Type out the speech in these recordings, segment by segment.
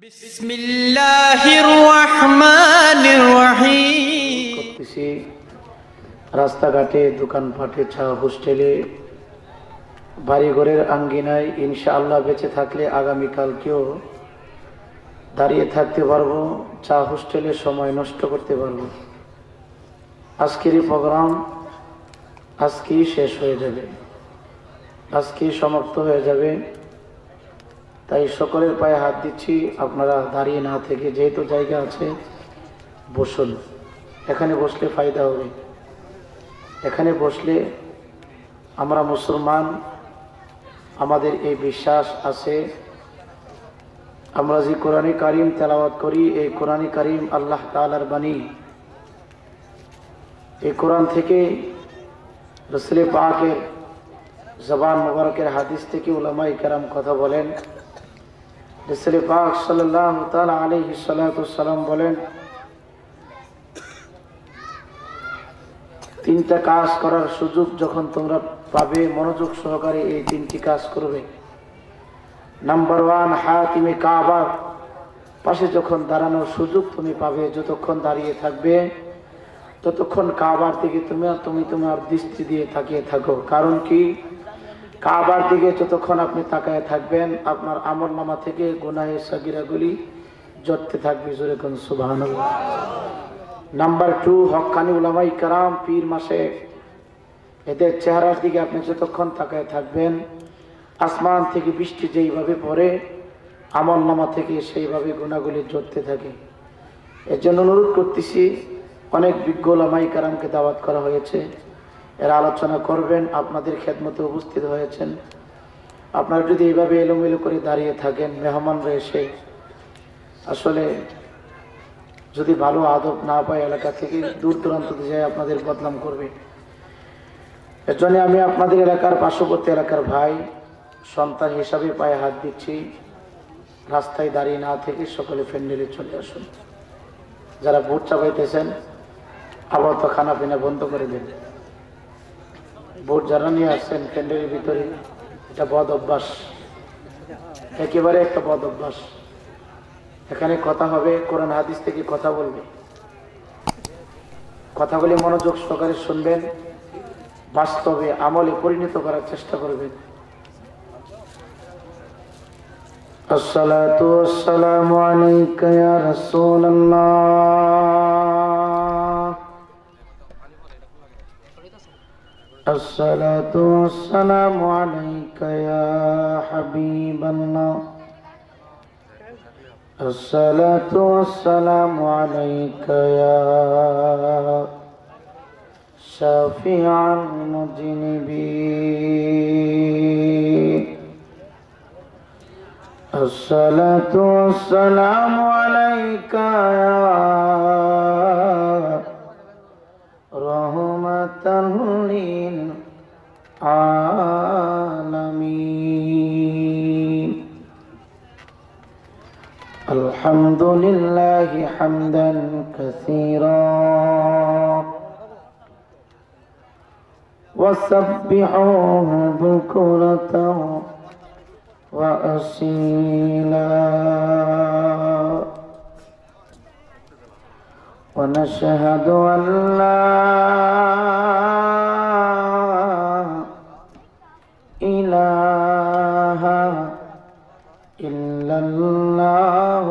বিসমিল্লাহির রহমানির রহিম। করতেছি রাস্তাঘাটে, দোকানপাটে, চা হোস্টেলে, বাড়িঘরের আঙ্গিনায় ইনশাআল্লাহ বেঁচে থাকলে আগামীকালকেও দাঁড়িয়ে থাকতে পারবো, চা হোস্টেলে সময় নষ্ট করতে পারবো। আজকেরই প্রোগ্রাম আজকেই শেষ হয়ে যাবে, আজকেই সমাপ্ত হয়ে যাবে। তাই সকলের পায়ে হাত দিচ্ছি, আপনারা দাঁড়িয়ে না থেকে যেহেতু জায়গা আছে বসুন। এখানে বসলে ফায়দা হবে, এখানে বসলে আমরা মুসলমান, আমাদের এই বিশ্বাস আছে আমরা যে কোরআনে কারিম তেলাওয়াত করি, এই কোরআনে কারিম আল্লাহ তাআলার বাণী। এই কোরআন থেকে রাসূল পাকের জবান মুবারকের হাদিস থেকে উলামায়ে কেরাম কথা বলেন। রাসূল পাক সাল্লাল্লাহু তাআলা আলাইহি সাল্লাতু সাল্লাম বলেন, তিনটা কাজ করার সুযোগ যখন তোমরা পাবে, মনোযোগ সহকারে এই তিনটি কাজ করবে। নাম্বার 1, হাতিমে কাবার পাশে যখন দাঁড়ানোর সুযোগ তুমি পাবে, যতক্ষণ দাঁড়িয়ে থাকবে ততক্ষণ কাবার দিকে তুমি তোমার দৃষ্টি দিয়ে তাকিয়ে থাকো। কারণ কি, কাবার দিকে যতক্ষণ আপনি তাকায় থাকবেন আপনার আমলনামা থেকে গুনাহে সাগীরাগুলি ঝরতে থাকবে। জোরে কোন সুবহানাল্লাহ। নাম্বার 2, হক্কানি উলামায়ে কেরাম, পীর মাশায়েখ, এদের চেহারার দিকে আপনি যতক্ষণ তাকায় থাকবেন আসমান থেকে বৃষ্টি যেইভাবে পড়ে আমলনামা থেকে সেইভাবে গুনাহগুলি ঝরতে থাকে। এর জন্য অনুরোধ করতেছি, অনেক বিজ্ঞ উলামায়ে কেরামকে দাওয়াত করা হয়েছে, এরা আলোচনা করবেন, আপনাদের খেদমতে উপস্থিত হয়েছেন। আপনারা যদি এইভাবে এলোমেলো করে দাঁড়িয়ে থাকেন, মেহমানরা এসে আসলে যদি ভালো আদব না পায় এলাকা থেকে দূর দূরান্ত যায় আপনাদের বদনাম করবে। এর জন্য আমি আপনাদের এলাকার পার্শ্ববর্তী এলাকার ভাই সন্তান হিসাবে পায়ে হাত দিচ্ছি, রাস্তায় দাঁড়িয়ে না থেকে সকলে প্যান্ডেলে চলে আসুন। যারা ভোট চাপাইতেছেন আপাতত খানা পিনা বন্ধ করে দেন। ভোট যারা নিয়ে আসছেন প্যান্ডেলের ভিতরে, এটা বদ অভ্যাস, একেবারে একটা বদ অভ্যাস। এখানে কথা হবে, কোরআন হাদিস থেকে কথা বলবে, কথাগুলি মনোযোগ সহকারে শুনবেন, বাস্তবে আমলে পরিণত করার চেষ্টা করবেন। আসসালাতু ওয়াসসালামু আলাইকা ইয়া রাসূলুল্লাহ, আসসালাতু ওয়াসসালামু আলাইকা ইয়া হাবিবাল্লাহ, আসসালাতু ওয়াসসালামু আলাইকা ইয়া শাফিআল মুযনিবিন, আসসালাতু ওয়াসসালামু আলাইকা ইয়া রাহমাতাল লিল আলামিন। আলহামদুলিল্লাহি হামদান কাসীরা وسبحوه بكرة وأصيلا ونشهد أن لا إله إلا الله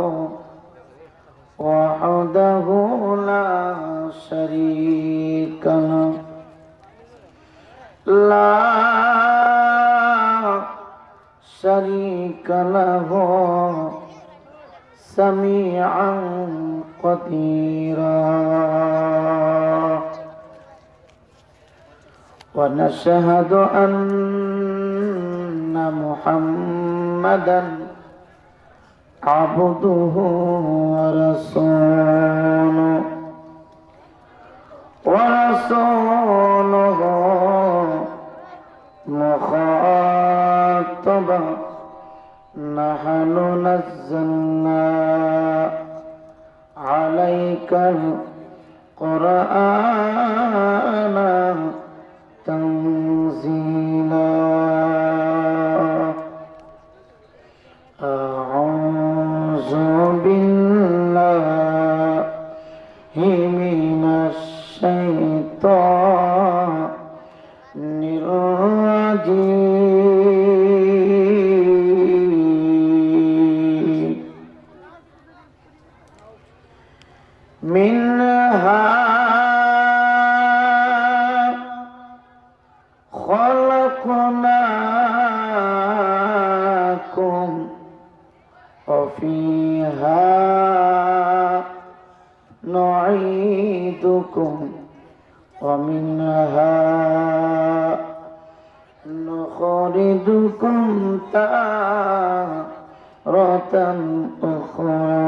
وحده لا شريك له، لا شريك له، سميعا قديرا. ونشهد أن محمدا عبده ورسوله مخاطبا، نحن نزلنا عليك القرآن تنزيلا. أعوذ من الشيطان الرجيم منها خلقناكم وفيها نعيدكم ومنها نخرجكم تارة أخرى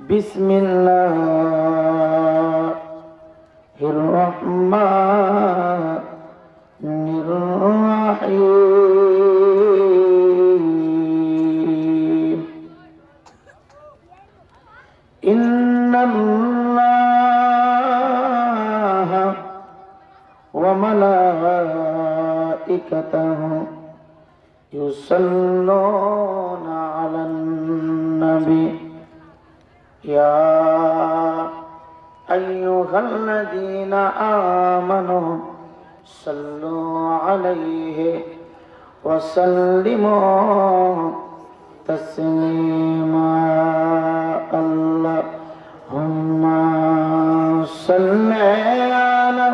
بسم الله الرحمن الرحيم إن الله وملائكته يصلون على النبي يا أيها الذين آمنوا صلوا عليه وسلموا تسليما اللهم صل على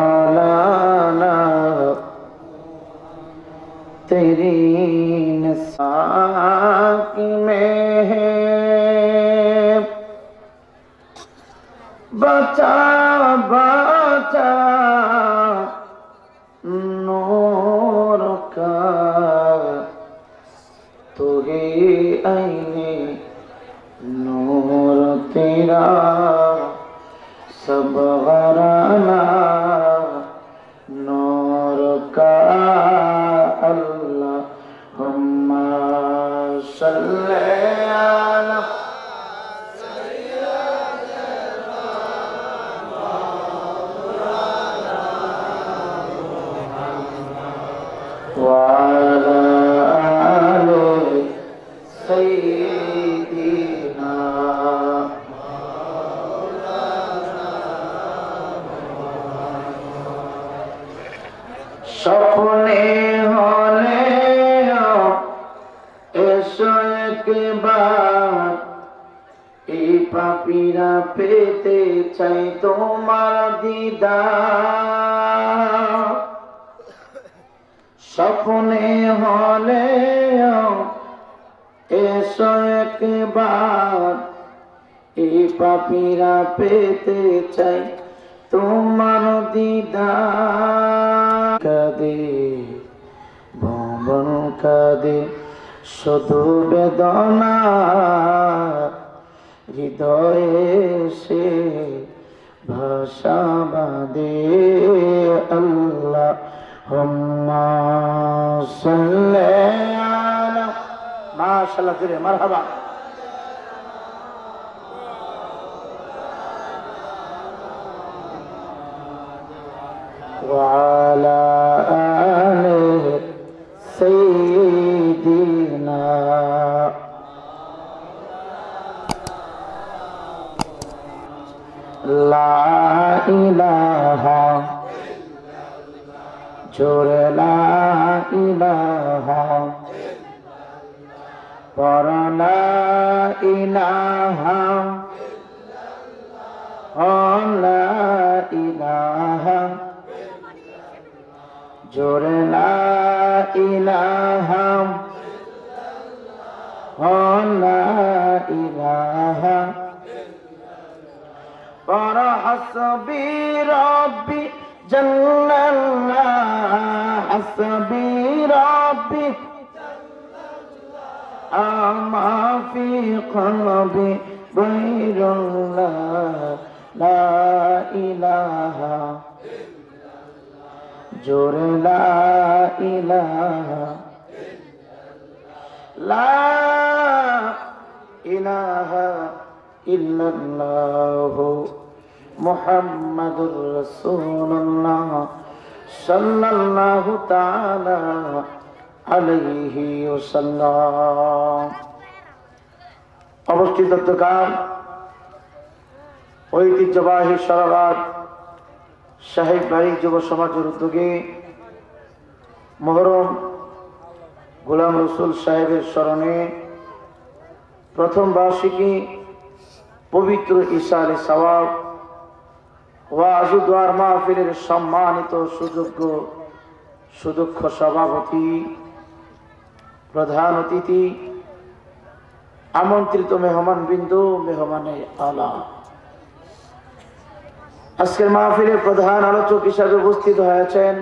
मौलाना तेरी नसाक में है बचा बचा नूर का तुझे आईने नूर तेरा सब घराना नूर का अल्लाहुम्मा सल्ली अला व अला आलि सय्यिदिना सपने होले एसो एकबार এই পাপীরা পেতে চাই তোমার দিদার স্বপ্নে হলে এসো একবার এই পাপীরা পেতে চাই তোমার দিদার কাঁদে ভবন কাঁদে শুধু বেদনা হৃদয়ে সে ভাষা বাঁধে আল্লাহুম্মা সাল্লি আলা মাশাআল্লাহ ফিরে মারহাবা وعلى آل سيدنا لا إله جور لا إله پر لا إله لا إله جور لا إله لا إله پر حسبي ربي جل الله حسبي ربي أما في قلبي غير الله لا إله جور لا إله لا ইলাহা ইল্লাল্লাহু মুহাম্মাদুর রাসূলুল্লাহ সাল্লাল্লাহু তাআলা আলাইহি ওয়াসাল্লাম। অবস্থিত দোকান ঐতিহ্যবাহী সারারাত সাহেব বাড়ি যুব সমাজের উদ্যোগে মুহররম গোলাম রসুল সাহেবের স্মরণে প্রথম বার্ষিকী পবিত্র ইসালে সওয়াব ওয়াজ দুয়ার মাহফিলের সম্মানিত সুযোগ্য সুদক্ষ সভাপতি, প্রধান অতিথি, আমন্ত্রিত মেহমান বিন্দু, মেহমানে আলা, আজকের মাহফিলের প্রধান আলোচক হিসাবে উপস্থিত হয়েছেন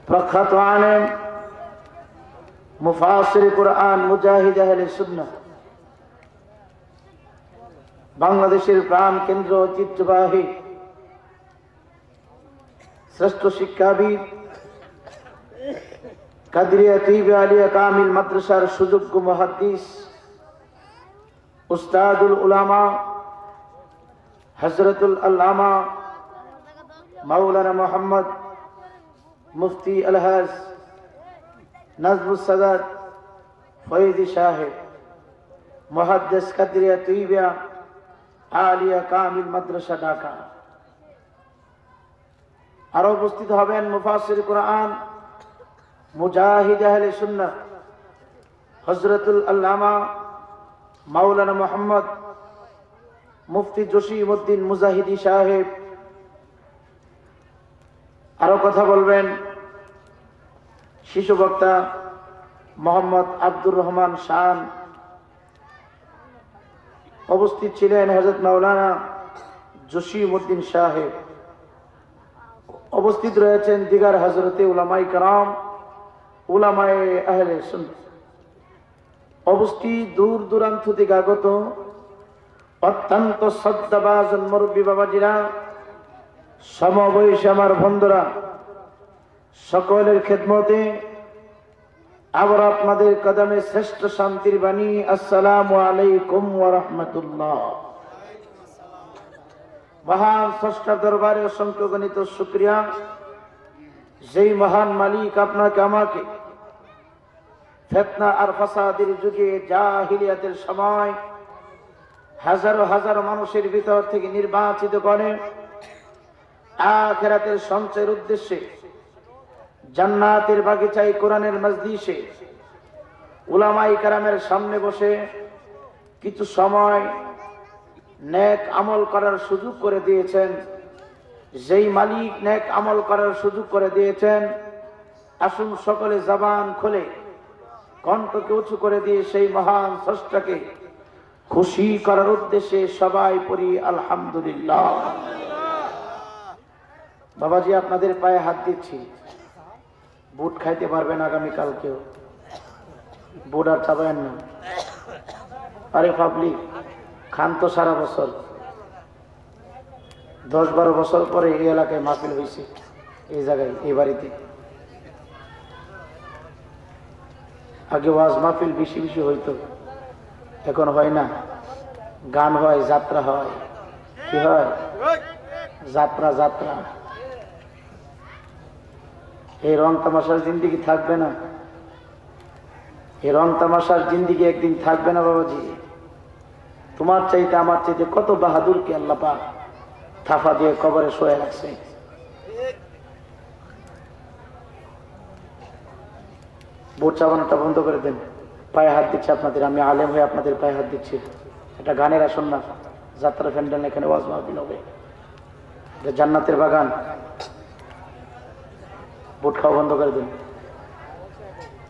প্রখ্যাত আলেম মুফাসসির কুরআন মুজাহিদ আহলে সুন্নাহ, বাংলাদেশের প্রাণ কেন্দ্র ঐতিহ্যবাহী শ্রেষ্ঠ শিক্ষাবিদ, কাদরিয়া তৈয়বা আলিয়া কামিল মাদ্রাসার সুযোগ্য মুহাদ্দিস, উস্তাদুল উলামা হযরতুল আল্লামা মাওলানা মুহাম্মদ মুফতি আলহাজ নাজমুস সাদাত ফয়েজি সাহেব, মুহাদ্দিস, কাদরিয়া তৈয়বা আলিয়া কামিল মাদ্রাসা ঢাকা। আরো উপস্থিত হবেন মুফাসসির কুরআন মুজাহিদ আহলে সুন্নাহ হযরতুল আল্লামা মাওলানা মুহাম্মদ মুফতি জসিমউদ্দিন মুজাহিদি সাহেব। আরো কথা বলবেন শিশু বক্তা মোহাম্মদ আব্দুর রহমান শান। উপস্থিত ছিলেন হযরত মাওলানা জসিমউদ্দিন সাহেব। উপস্থিত রয়েছেন দিগার হযরতে উলামায়ে কেরাম, উলামায়ে আহলে সুন্নাহ। উপস্থিত দূর দূরান্ত থেকে আগত অত্যন্ত শ্রদ্ধাভাজন মুরব্বী বাবাজিরা, সমবয়সী আমার বন্ধুরা, সকলের খেদমতে আবার আপনাদের কদমে শ্রেষ্ঠ শান্তির বাণী আসসালামু আলাইকুম ওয়া রাহমাতুল্লাহ। মহান স্রষ্টার দরবারে অসংখ্য গণিত শুকরিয়া, যেই মহান মালিক আপনাকে আমাকে ফিতনা আর ফাসাদের যুগে জাহিলিয়াতের সময় হাজারো হাজারো মানুষের ভিতর থেকে নির্বাচিত করে আখিরাতের সঞ্চয়ের উদ্দেশ্যে জান্নাতের বাগিচায় কোরআনের মজলিসে উলামায়ে কেরামের সামনে বসে কিছু সময় নেক আমল করার সুযোগ করে দিয়েছেন। যেই মালিক নেক আমল করার সুযোগ করে দিয়েছেন, আসুন সকলে জবান খুলে কণ্ঠকে উঁচু করে দিয়ে সেই মহান স্রষ্টাকে খুশি করার উদ্দেশ্যে সবাই পড়ি আলহামদুলিল্লাহ। বাবাজি, আপনাদের পায়ে হাত দিচ্ছি, বুট খাইতে পারবেন আগামীকালকেও, বুট আর চাবায়েন না। আরে পাবলিক খান তো সারা বছর, 10-12 বছর পরে এই এলাকায় মাহফিল হয়েছে, এই জায়গায়, এই বাড়িতে। আগে ওয়াজ মাহফিল বেশি বেশি হইতো, এখন হয় না। গান হয়, যাত্রা হয়, কি হয়? যাত্রা যাত্রা। এই রং তামাশার জিন্দিগি থাকবে না, এই রং তামাশার জিন্দিগি একদিন থাকবে না বাবাজি। তোমার চাইতে আমার চাইতে কত বাহাদুরকে আল্লাহ পাক থাফা দিয়ে কবরে শোয়ে রাখছে। বুট চাবানোটা বন্ধ করে দেন। পায়ে হাত দিচ্ছে আপনাদের, আমি আলেম হয়ে আপনাদের পায়ে হাত দিচ্ছি। এটা গানের আসন না, যাত্রা প্যান্ডেল, এখানে ওয়াজ মাহফিল হবে, জান্নাতের বাগান। বুট খাওয়া বন্ধ করে দিন।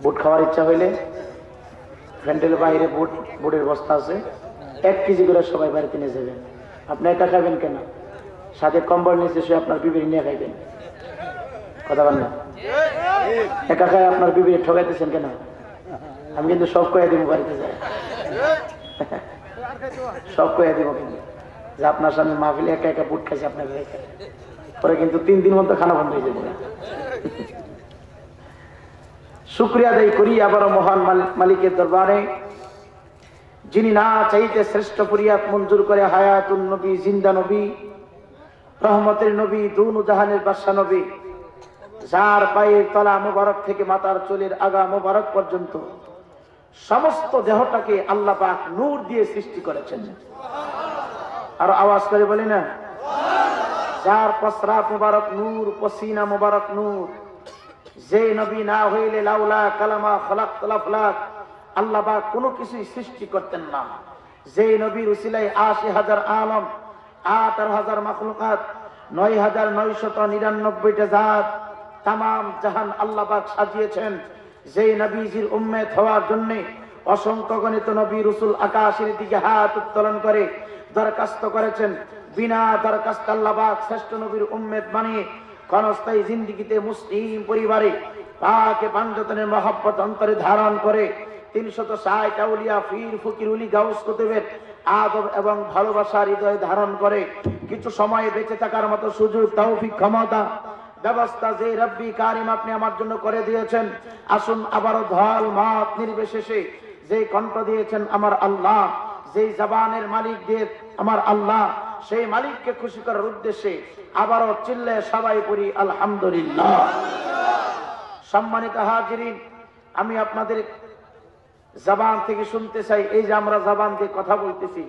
বুট খাওয়ার ইচ্ছা হইলে প্যান্ডেলের বাইরে বুটের বস্তা আছে, 1 কেজি করে সবাই বাড়িতে নিয়ে যাবেন। আপনি একা খাবেন কেন? সাথে কম্বল নিচে শুয়ে আপনার বিবির নিয়ে খাইবেন। কথা বল না, একা খায় আপনার বিবির ঠকাইতেছেন কেন? আমি কিন্তু সব কয়ে দিব বাড়িতে যায়, সব কয়ে দিব কিন্তু যে আপনার সামনে মাহফিলে একা একা বুট খাইছে আপনার পরে কিন্তু 3 দিন মতো খানা বন্ধ হয়ে যাবে। শুকরিয়া আদায় করি আবারও মহান মালিকের দরবারে, যিনি না চাইতে শ্রেষ্ঠ ফরিয়াদ মঞ্জুর করে হায়াতুন নবী, জিন্দা নবী, রহমতের নবী, দুনু জাহানের বাদশা নবী, যার পায়ের তলা মোবারক থেকে মাথার চুলের আগা মোবারক পর্যন্ত সমস্ত দেহটাকে আল্লাহ পাক নূর দিয়ে সৃষ্টি করেছেন। আর আওয়াজ করে বলি না, যার প্রস্রাব মুবারক নূর, পসিনা মুবারক নূর, যে নবী না হইলে লাউলা কালামা খালাকতুল আফলাক, আল্লাহ পাক কোনো কিছুই সৃষ্টি করতেন না। যে নবীর উসিলায় ৮০,০০০ আলম, ৮৮,০০০ মাখলুকাত, ৯,৯৯৯টা জাত, তামাম জাহান আল্লাহ পাক সাজিয়েছেন। যে নবীজির উম্মত হওয়ার জন্য অসংখ্য গণিত নবী রাসূল আকাশের দিকে হাত উত্তোলন করে দরখাস্ত করেছেন। বিনা দরখাস্ত আল্লাহ পাক শ্রেষ্ঠ নবীর উম্মত বানিয়ে ক্ষণস্থায়ী জিন্দেগিতে মুসলিম পরিবারে পাকে পাঞ্জতনের মহব্বত অন্তরে ধারণ করে ৩৬০ আউলিয়া, পীর, ফকির, ওলি, গাউস, কুতুবের আদব এবং ভালোবাসার হৃদয়ে ধারণ করে কিছু সময় বেঁচে থাকার মতো সুযোগ, তৌফিক, ক্ষমতা, ব্যবস্থা যে রব্বি কারিম আপনি আমার জন্য করে দিয়েছেন, আসুন আবারও ধল মত নির্বিশেষে যে কণ্ঠ দিয়েছেন আমার আল্লাহ, যেই জবানের মালিক দিয়ে আমার আল্লাহ, সেই মালিককে খুশি করার উদ্দেশ্যে আবারও চিল্লে সবাই পড়ি আলহামদুলিল্লাহ। সম্মানিত হাজিরিন, আমি আপনাদের জবান থেকে শুনতে চাই, এই যে আমরা জবান দিয়ে কথা বলতেছি,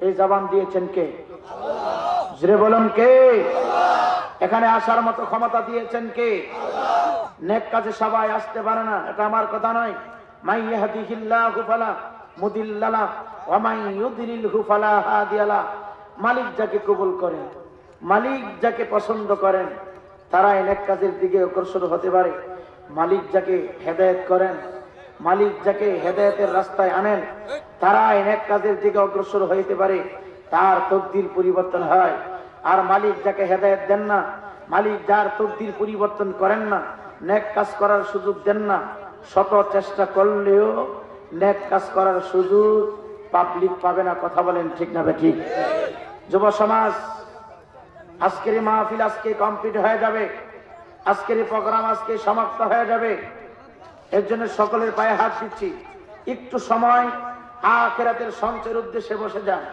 এই জবান দিয়েছেন কে? জোরে বলুন কে? এখানে আসার মতো ক্ষমতা দিয়েছেন কে? নেক কাজে সবাই আসতে পারে না, এটা আমার কথা নয়। মাই ইয়াহদিহিল্লাহু ফালা মুদিল্লা লাহু ওয়া মাই ইউদ্লিলহু ফালা হাদিয়া লাহু। মালিক যাকে কবুল করেন, মালিক যাকে পছন্দ করেন, তারাই নেক কাজের দিকে অগ্রসর হতে পারে। মালিক যাকে হেদায়েত করেন, মালিক যাকে হেদায়েতের রাস্তায় আনেন, তারাই নেক কাজের দিকে অগ্রসর হইতে পারে, তার তকদির পরিবর্তন হয়। আর মালিক যাকে হেদায়েত দেন না, মালিক যার তকদির পরিবর্তন করেন না, নেক কাজ করার সুযোগ দেন না, শত চেষ্টা করলেও নেক কাজ করার সুযোগ পাবলিক পাবে না। কথা বলেন ঠিক না ঠিক? যুব সমাজ, আজকের মাহফিল আজকে কমপ্লিট হয়ে যাবে, আজকের প্রোগ্রাম আজকে সমাপ্ত হয়ে যাবে। এর জন্য সকলের পায়ে হাত দিচ্ছি, একটু সময় আখিরাতের সঞ্চয়ের উদ্দেশ্যে বসে যান।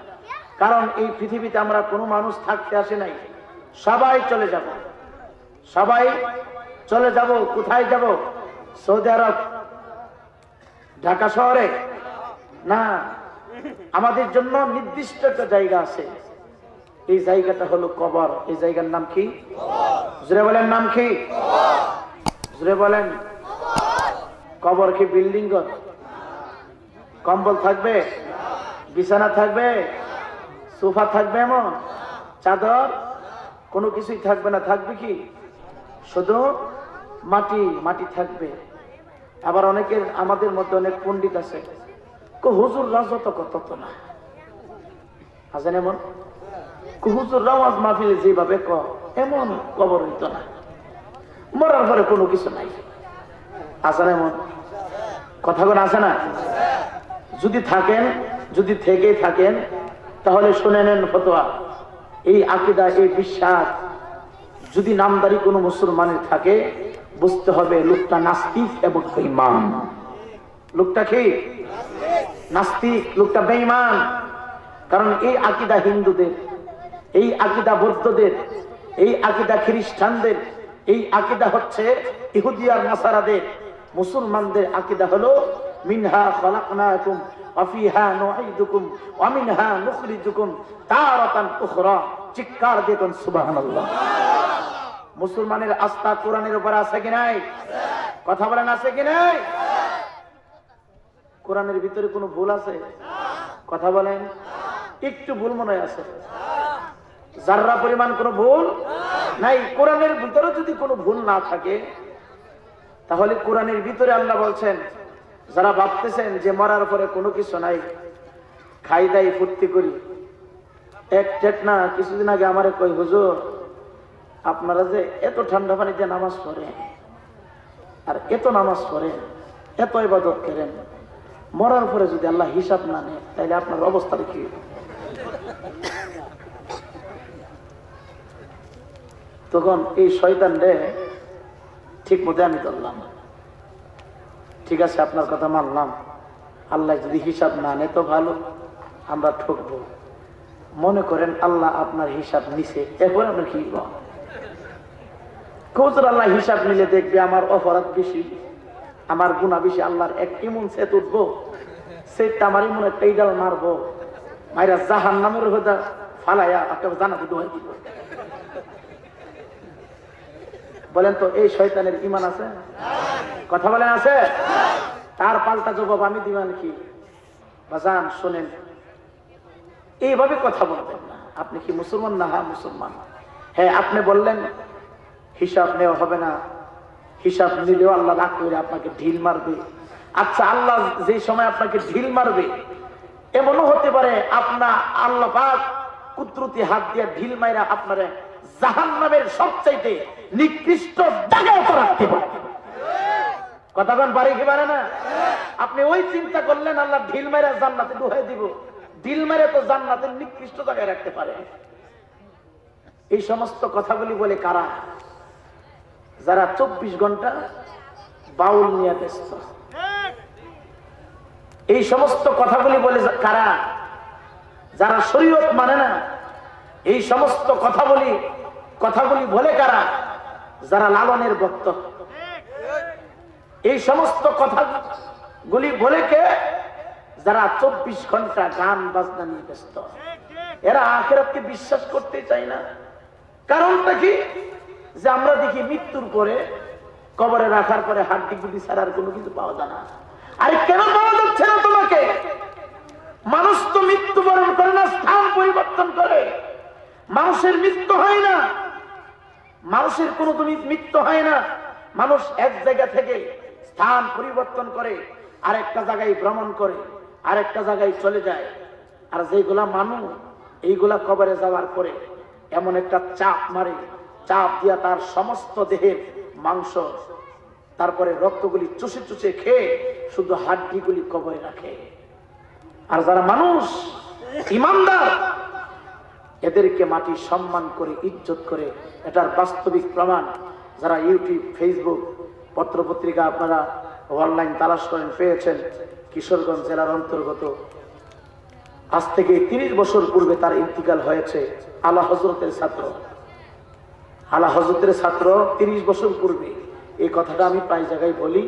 কারণ এই পৃথিবীতে আমরা কোনো মানুষ থাকতে আসে নাই, সবাই চলে যাব, সবাই চলে যাব। কোথায় যাব? সৌদি আরব, ঢাকা শহরে না, আমাদের জন্য নির্দিষ্ট একটা জায়গা আছে। এই জায়গাটা হলো কবর। এই জায়গার নাম কি? জোরে বলেন, নাম কি? জোরে বলেন। কবর কি বিল্ডিং? কম্বল থাকবে, বিছানা থাকবে, সোফা থাকবে, এমন চাদর কোনো কিছুই থাকবে না। থাকবে কি? শুধু মাটি, মাটি থাকবে। আবার অনেকের, আমাদের মধ্যে অনেক পণ্ডিত আছে, হুজুর রাজত কত না আছেন এমন, হুজুর রাওয়াজ মাহফিলে যেভাবে এমন কবর হইত না, মরার পরে কোনো কিছু নাই। আছেন এমন কথাগুলো আছে না? যদি থাকেন, যদি থেকে থাকেন, তাহলে শুনে নেন ফতোয়া। এই আকীদা, এই বিশ্বাস যদি নামদারি কোনো মুসলমানের থাকে, বুঝতে হবে লোকটা নাস্তিক এবং বেঈমান। লোকটা কি? নাস্তিক, লোকটা বেঈমান। কারণ এই আকীদা হিন্দুদের, এই আকীদা বৌদ্ধদের, এই আকীদা খ্রিস্টানদের, এই আকীদা হচ্ছে ইহুদি আর নাসারাদের। মুসলমানদের আকীদা হলো মিনহা খালাকনাকুম ওয়া ফিহা নুঈদুকুম ওয়া মিনহা নুখরিজুকুম তারাতান উখরা। চিৎকার দিয়ে কোন সুবহানাল্লাহ। মুসলমানের আস্থা কোরআনের উপর আছে কি নাই? কথা বলেন, আছে কি নাই? কোরআনের ভিতরে কোনো ভুল আছে? কথা বলেন। একটু ভুল মনে হয় আছে? যাররা পরিমাণ কোনো ভুল নাই। কোরআনের ভিতরে যদি কোনো ভুল না থাকে, তাহলে কোরআনের ভিতরে আল্লাহ বলছেন, যারা ভাবতেছেন যে মরার পরে কোনো কিছু নাই, খাই দাই ফুর্তি করি। এক চেট না, কিছুদিন আগে আমারে কই, হুজুর আপনারা যে এত ঠান্ডা পানিতে নামাজ পড়েন আর এত নামাজ পড়েন, এত ইবাদত করেন, মরার পরে যদি আল্লাহ হিসাব না নেয়, তাহলে আপনার অবস্থা কি? তখন এই শয়তান রে ঠিক মতো আমি ধরলাম, ঠিক আছে আপনার কথা মানলাম, আল্লাহ যদি হিসাব না নেয় তো ভালো, আমরা ঠকবো। মনে করেন আল্লাহ আপনার হিসাব নিছে, এরপর আমরা কি কোচর আল্লাহ হিসাব নিলে দেখবে আমার অপরাধ বেশি, আমার গুনাহ বেশি, আল্লাহর এক এমন সেট উঠবো, সেটটা আমার এমন একটা ইডাল মারবো, মাইরা জাহান্নামের হয়ে ফালাইয়া একেবারে জান্নাতে ডুবাই দিব। বলেন তো এই শয়তানের ঈমান আছে? কথা বলেন আছে? তার পাল্টা জবাব আমি দিবেন কি? বাজান শোনেন, এইভাবে কথা বলবেন না। আপনি কি মুসলমান না? হ্যাঁ মুসলমান। হ্যাঁ আপনি বললেন হিসাব নেওয়া হবে না, হিসাব নিলেও আল্লাহ রাগ করে আপনাকে ঢিল মারবে। আচ্ছা আল্লাহ যে সময় আপনাকে ঢিল মারবে এমনও হতে পারে আপনার আল্লাহ পাক কুদরতি হাত দিয়ে ঢিল মাইরা আপনার জাহান্নামের সবচাইতে নিকৃষ্ট জায়গায় রাখতে পারে। কথা বলেন পারে কি পারে না? আপনি ওই চিন্তা করলেন আল্লাহ ঢিল মাইরা জান্নাতে ডুবাই দিব, ঢিল মাইরা তো জান্নাতের নিকৃষ্ট জায়গায় রাখতে পারে। এই সমস্ত কথাগুলি বলে কারা? যারা 24 ঘন্টা বাউল নিয়ে ব্যস্ত। এই সমস্ত কথাগুলি বলে কারা? যারা শরীয়ত মানে না। এই সমস্ত কথাগুলি বলে কারা? যারা লালনের ভক্ত। এই সমস্ত কথাগুলি বলে কে? যারা 24 ঘন্টা গান বাজনা নিয়ে ব্যস্ত। এরা আখিরাতকে বিশ্বাস করতে চায় না। কারণটা কি? যে আমরা দেখি মৃত্যুর পরে কবরে রাখার পরে হাড্ডি গুড্ডি ছাড়ার কোনো কিছু পাওয়া যায় না। আরে কেন পাওয়া যাচ্ছে না তোমাকে? মানুষ তো মৃত্যুবরণ করে না, স্থান পরিবর্তন করে। মানুষের মৃত্যু হয় না, মানুষের কোনো মৃত্যু হয় না। মানুষ এক জায়গা থেকে স্থান পরিবর্তন করে, আরেকটা জায়গায় ভ্রমণ করে, আরেকটা জায়গায় চলে যায়। আর যেগুলা মানুষ এইগুলা কবরে যাওয়ার পরে এমন একটা চাপ মারে, চাপ দিয়া তার সমস্ত দেহের মাংস তারপরে রক্তগুলি চুষে চুষে খেয়ে শুধু হাড্ডিগুলি কবরে রাখে। আর যারা মানুষ ইমানদার এদেরকে মাটি সম্মান করে ইজ্জত করে। এটার বাস্তবিক প্রমাণ যারা ইউটিউব, ফেসবুক, পত্রপত্রিকা আপনারা অনলাইন তালাশ করেন পেয়েছেন। কিশোরগঞ্জ জেলার অন্তর্গত আজ থেকে 30 বছর পূর্বে তার ইন্তিকাল হয়েছে। আলা হযরতের ছাত্র, আলা হযরতের ছাত্র 30 বছর পূর্বে। এই কথাটা আমি প্রায় জায়গায় বলি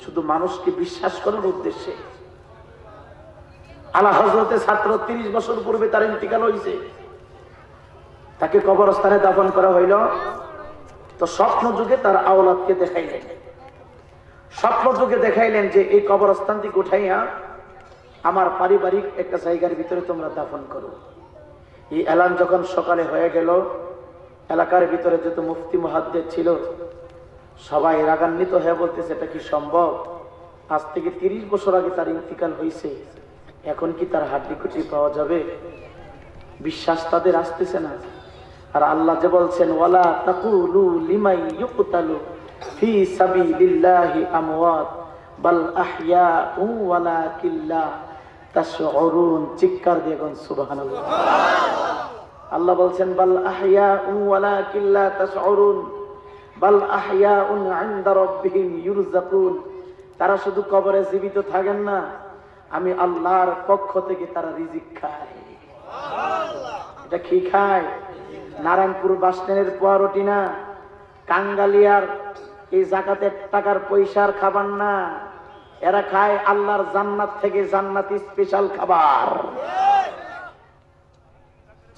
শুধু মানুষকে বিশ্বাস করার উদ্দেশ্যে। আলা হযরতের ছাত্র 30 বছর পূর্বে তার ইন্তিকাল হয়েছে। তাকে কবরস্থানে দাফন করা হইল। তো স্বপ্ন যুগে তার আওলাদকে দেখাইলেন, স্বপ্ন যুগে দেখাইলেন যে এই কবরস্থানটি উঠাইয়া আমার পারিবারিক একটা জায়গার ভিতরে তোমরা দাফন করো। এই এলান যখন সকালে হয়ে গেল, এলাকার ভিতরে যত মুফতি মুহাদ্দিস ছিল সবাই রাগান্বিত হয়ে বলতেছে এটা কি সম্ভব? আজ থেকে 30 বছর আগে তার ইন্তিকাল হয়েছে, এখন কি তার হাড্ডি কুটি পাওয়া যাবে? বিশ্বাস তাদের আসতেছে না। আর আল্লাহ যে বলছেন ওয়ালা তাকুলু লিমাই ইউকতালু ফি সাবিলিল্লাহি আমওয়াত বাল আহইয়াউ ওয়ালাকিন লা তাশউরুন। চিৎকার দিয়ে কোন সুবহানাল্লাহ। আল্লাহ বলছেন বাল আহইয়াউ ওয়ালাকিন লা তাশউরুন বাল আহইয়াউন ইনদা রাব্বিহিম ইউরযাকুন। তারা শুধু কবরে জীবিত থাকেন না, আমি আল্লাহর পক্ষ থেকে তারা রিজিক খায়। এটা কি খায়? নারায়ণপুর বাস স্ট্যান্ডের পোয়ারোটি না, কাঙ্গালিয়ার এই জাকাতের টাকার পয়সার খাবার না। এরা খায় আল্লাহর জান্নাত থেকে জান্নাতি স্পেশাল খাবার।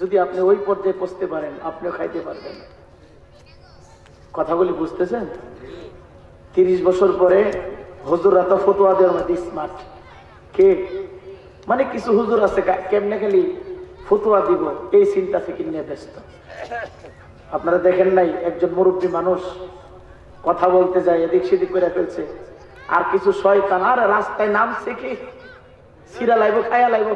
যদি আপনি ওই পর্যায়ে পৌঁছতে পারেন আপনিও খাইতে পারবেন। কথাগুলি বুঝতেছেন? 30 বছর পরে হুজুররা তো ফতোয়া দেওয়ার মধ্যে স্মার্ট। কে মানে কিছু হুজুর আছে কেমনে খালি ফতোয়া দিব এই চিন্তা থেকে নিয়ে ব্যস্ত। আপনারা দেখেন নাই একজন মুরব্বী মানুষ কথা বলতে যায় এদিক সেদিক করে ফেলছে, আর কিছু শয়তান আর রাস্তায় নামছে কি সিরা লাইব খায়া লাইব।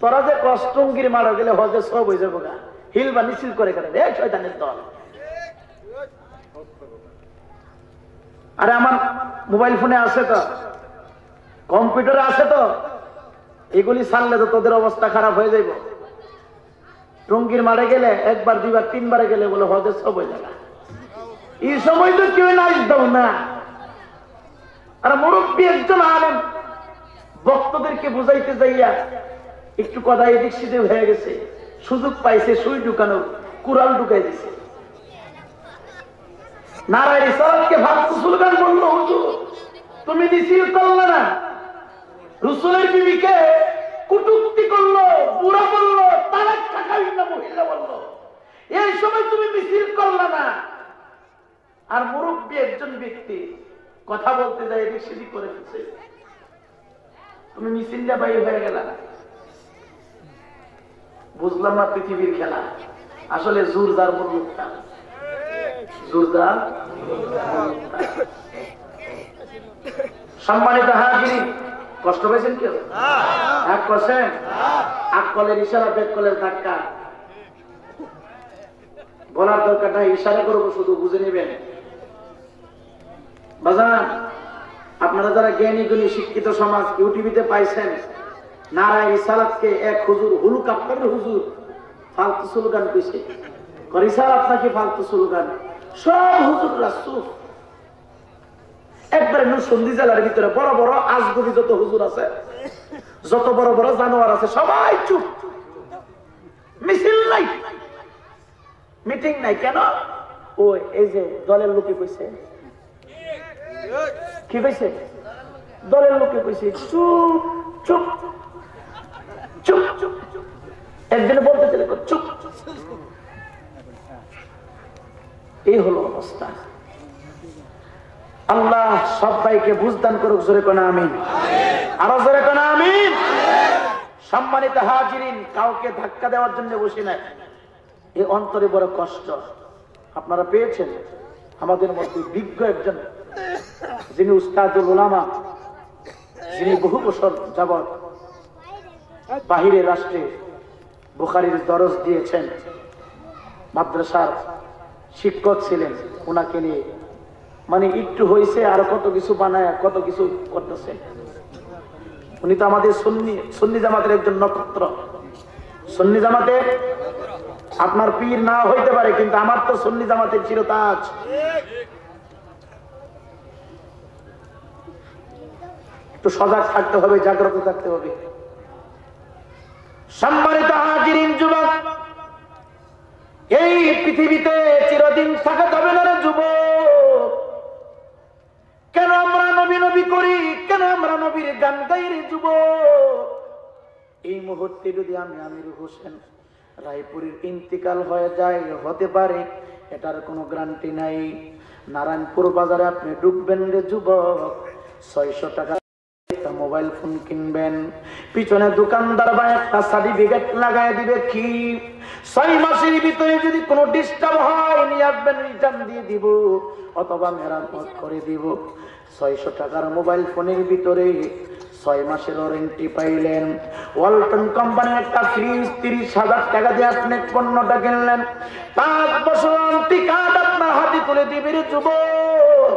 তোরা যে কষ্টঙ্গির মারা গেলে হজে সব হয়ে যাবো গা, হিল বা মিছিল করে গেলে রে শয়তানের দল। আরে আমার মোবাইল ফোনে আছে তো, কম্পিউটারে আছে তো, এগুলি ছাড়লে তো তোদের অবস্থা খারাপ হয়ে যাইব। টঙ্গির মারে গেলে একবার দুইবার তিনবারে গেলে বলে হজে সব হয়ে যাবে। এই সময় তো কেউ নাচ দাও না। আর মুরব্বী একজন আলেম ভক্তদেরকে বুঝাইতে যাইয়া একটু কথা এদিক সেদিক হয়ে গেছে, সুযোগ পাইছে সুই ঢুকানো, কুড়াল ঢুকাই দিছে। নারায় রিসালাতকে ফালতু স্লোগান বললো হুজুর, তুমি রিসিভ করলে না। রসুলের বিবিকে কুটুক্তি করলো, বুড়া বললো, তালাক খাখাবি না মহিলা বললো, এই সময় তুমি মিছিল করলে না। আর মুরব্বী একজন ব্যক্তি কথা বলতে যায় এদিক সেদিক করে ফেলছে, তুমি মিছিলটা বাইরে হয়ে গেল। বুঝলাম না পৃথিবীর খেলা আসলে জোরদার মুরুক্তা, জোরদার। সম্মানিত হাজির, কষ্ট পেয়েছেন কেউ? এক করছেন? আকলের ইশারা, বেকলের ধাক্কা। বলার দরকার নাই, ইশারা করবো, শুধু বুঝে নেবেন। বাজান, আপনারা যারা জ্ঞানী গুণী শিক্ষিত সমাজ ইউটিভিতে পাইছেন, নারায় রিসালাতকে এক হুজুর, হুলুকাপ্পের হুজুর ফালতু স্লোগান কইছে। রিসালাত নাকি ফালতু স্লোগান? সব হুজুররা চুপ। একবারে নরসিংদী জেলার ভিতরে বড় বড় আজগবি যত হুজুর আছে, যত বড় বড় জানোয়ার আছে, সবাই চুপ। মিছিল নাই, মিটিং নাই। কেন? ও এই যে দলের লোকে কইছে। কি কইছে? দলের লোকে কইছে চুপ চুপ চুপ চুপ। একদিনে বলতে চলে চুপ। এই হলো অবস্থা। আল্লাহ সবাইকে বুঝদান করুক, জোরে কোন আমিন, আরো জোরে কোন আমিন। সম্মানিত হাজিরিন, কাউকে ধাক্কা দেওয়ার জন্য বসি নাই, এই অন্তরে বড় কষ্ট। আপনারা পেয়েছেন আমাদের মধ্যে বিজ্ঞ একজন, যিনি উস্তাদুল উলামা, যিনি বহু বছর যাবৎ বাহিরের রাষ্ট্রে বুখারীর দরস দিয়েছেন, মাদ্রাসার শিক্ষক ছিলেন। ওনাকে নিয়ে মানে একটু হয়েছে আর কত কিছু বানায়, কত কিছু করতেছে। উনি তো আমাদের সুন্নি জামাতের একজন নক্ষত্র। সুন্নি জামাতের আপনার পীর না হইতে পারে, কিন্তু আমার তো সুন্নি জামাতের চিরতাজ। একটু সজাগ থাকতে হবে, জাগ্রত থাকতে হবে। সম্মানিত হাজিরিন, যুবক, এই পৃথিবীতে চিরদিন থাকা যাবে না রে যুবক। কেন আমরা নবী নবী করি? কেন আমরা নবীর গান গাই রে যুবক? এই মুহূর্তে যদি আমি আমির হোসেন রায়পুরের ইন্তিকাল হয়ে যায়, হতে পারে, এটার কোনো গ্যারান্টি নাই। নারায়ণপুর বাজারে আপনি ঢুকবেন রে যুবক, 600 টাকা একটা মোবাইল ফোন কিনবেন, পিছনে দোকানদার বা একটা সার্টিফিকেট লাগাই দিবে কি 6 মাসের ভিতরে যদি কোনো ডিস্টার্ব হয় নিয়ে আসবেন, রিটার্ন দিয়ে দিব অথবা মেরামত করে দিব। 600 টাকার মোবাইল ফোনের ভিতরে 6 মাসের ওয়ারেন্টি পাইলেন। ওয়ালটন কোম্পানির একটা ফ্রিজ 30,000 টাকা দিয়ে আপনি পণ্যটা কিনলেন, 5 বছর ওয়ারেন্টি কার্ড আপনার হাতে তুলে দিবে রে যুবক।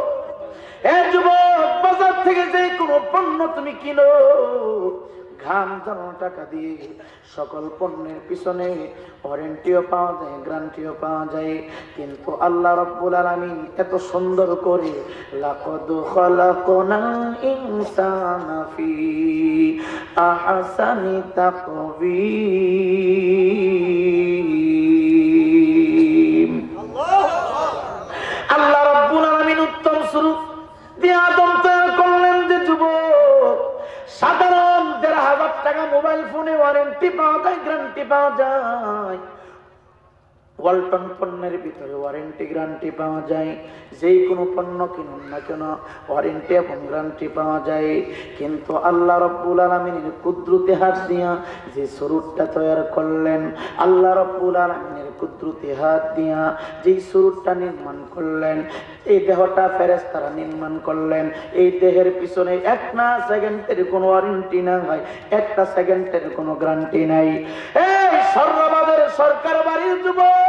এ যুবক, বাজার থেকে যে কোনো পণ্য তুমি কিনো, ঘাম ঝরানো টাকা দিয়ে সকল পণ্যের পিছনে ওয়ারেন্টিও পাওয়া যায়, গ্যারান্টিও পাওয়া যায়। কিন্তু আল্লাহ রাব্বুল আলামিন এত সুন্দর করে লাকাদ খালাকনাল ইনসানা ফি আহসানি তাকওয়িম। আল্লাহ রাব্বুল আলামিন উত্তম স্বরূপ দিয়ে আদম তৈরি করলেন যে যুবক, সাধারণ 1,500 টাকা মোবাইল ফোনে ওয়ারেন্টি পাওয়া যায়, গ্যারান্টি পাওয়া যায়। ওয়ালটন পণ্যের ভিতরে ওয়ারেন্টি গ্যারান্টি পাওয়া যায়। যেই কোনো পণ্য কিনুন না কেন ওয়ারেন্টি এবং গ্যারান্টি পাওয়া যায়। কিন্তু আল্লাহ রাব্বুল আলামিনের কুদরতে হাত দিয়া যে সুরুটটা তৈরি করলেন, আল্লাহ রাব্বুল আলামিনের কুদরতে হাত দিয়া যেই সুরুটটা নির্মাণ করলেন, এই দেহটা ফেরেশতারা নির্মাণ করলেন। এই দেহের পিছনে একটা সেকেন্ডের কোনো ওয়ারেন্টি না হয়, একটা সেকেন্ডের কোনো গ্যারান্টি নাই। এই সর্ববাদের সরকার বাড়ির যুবক,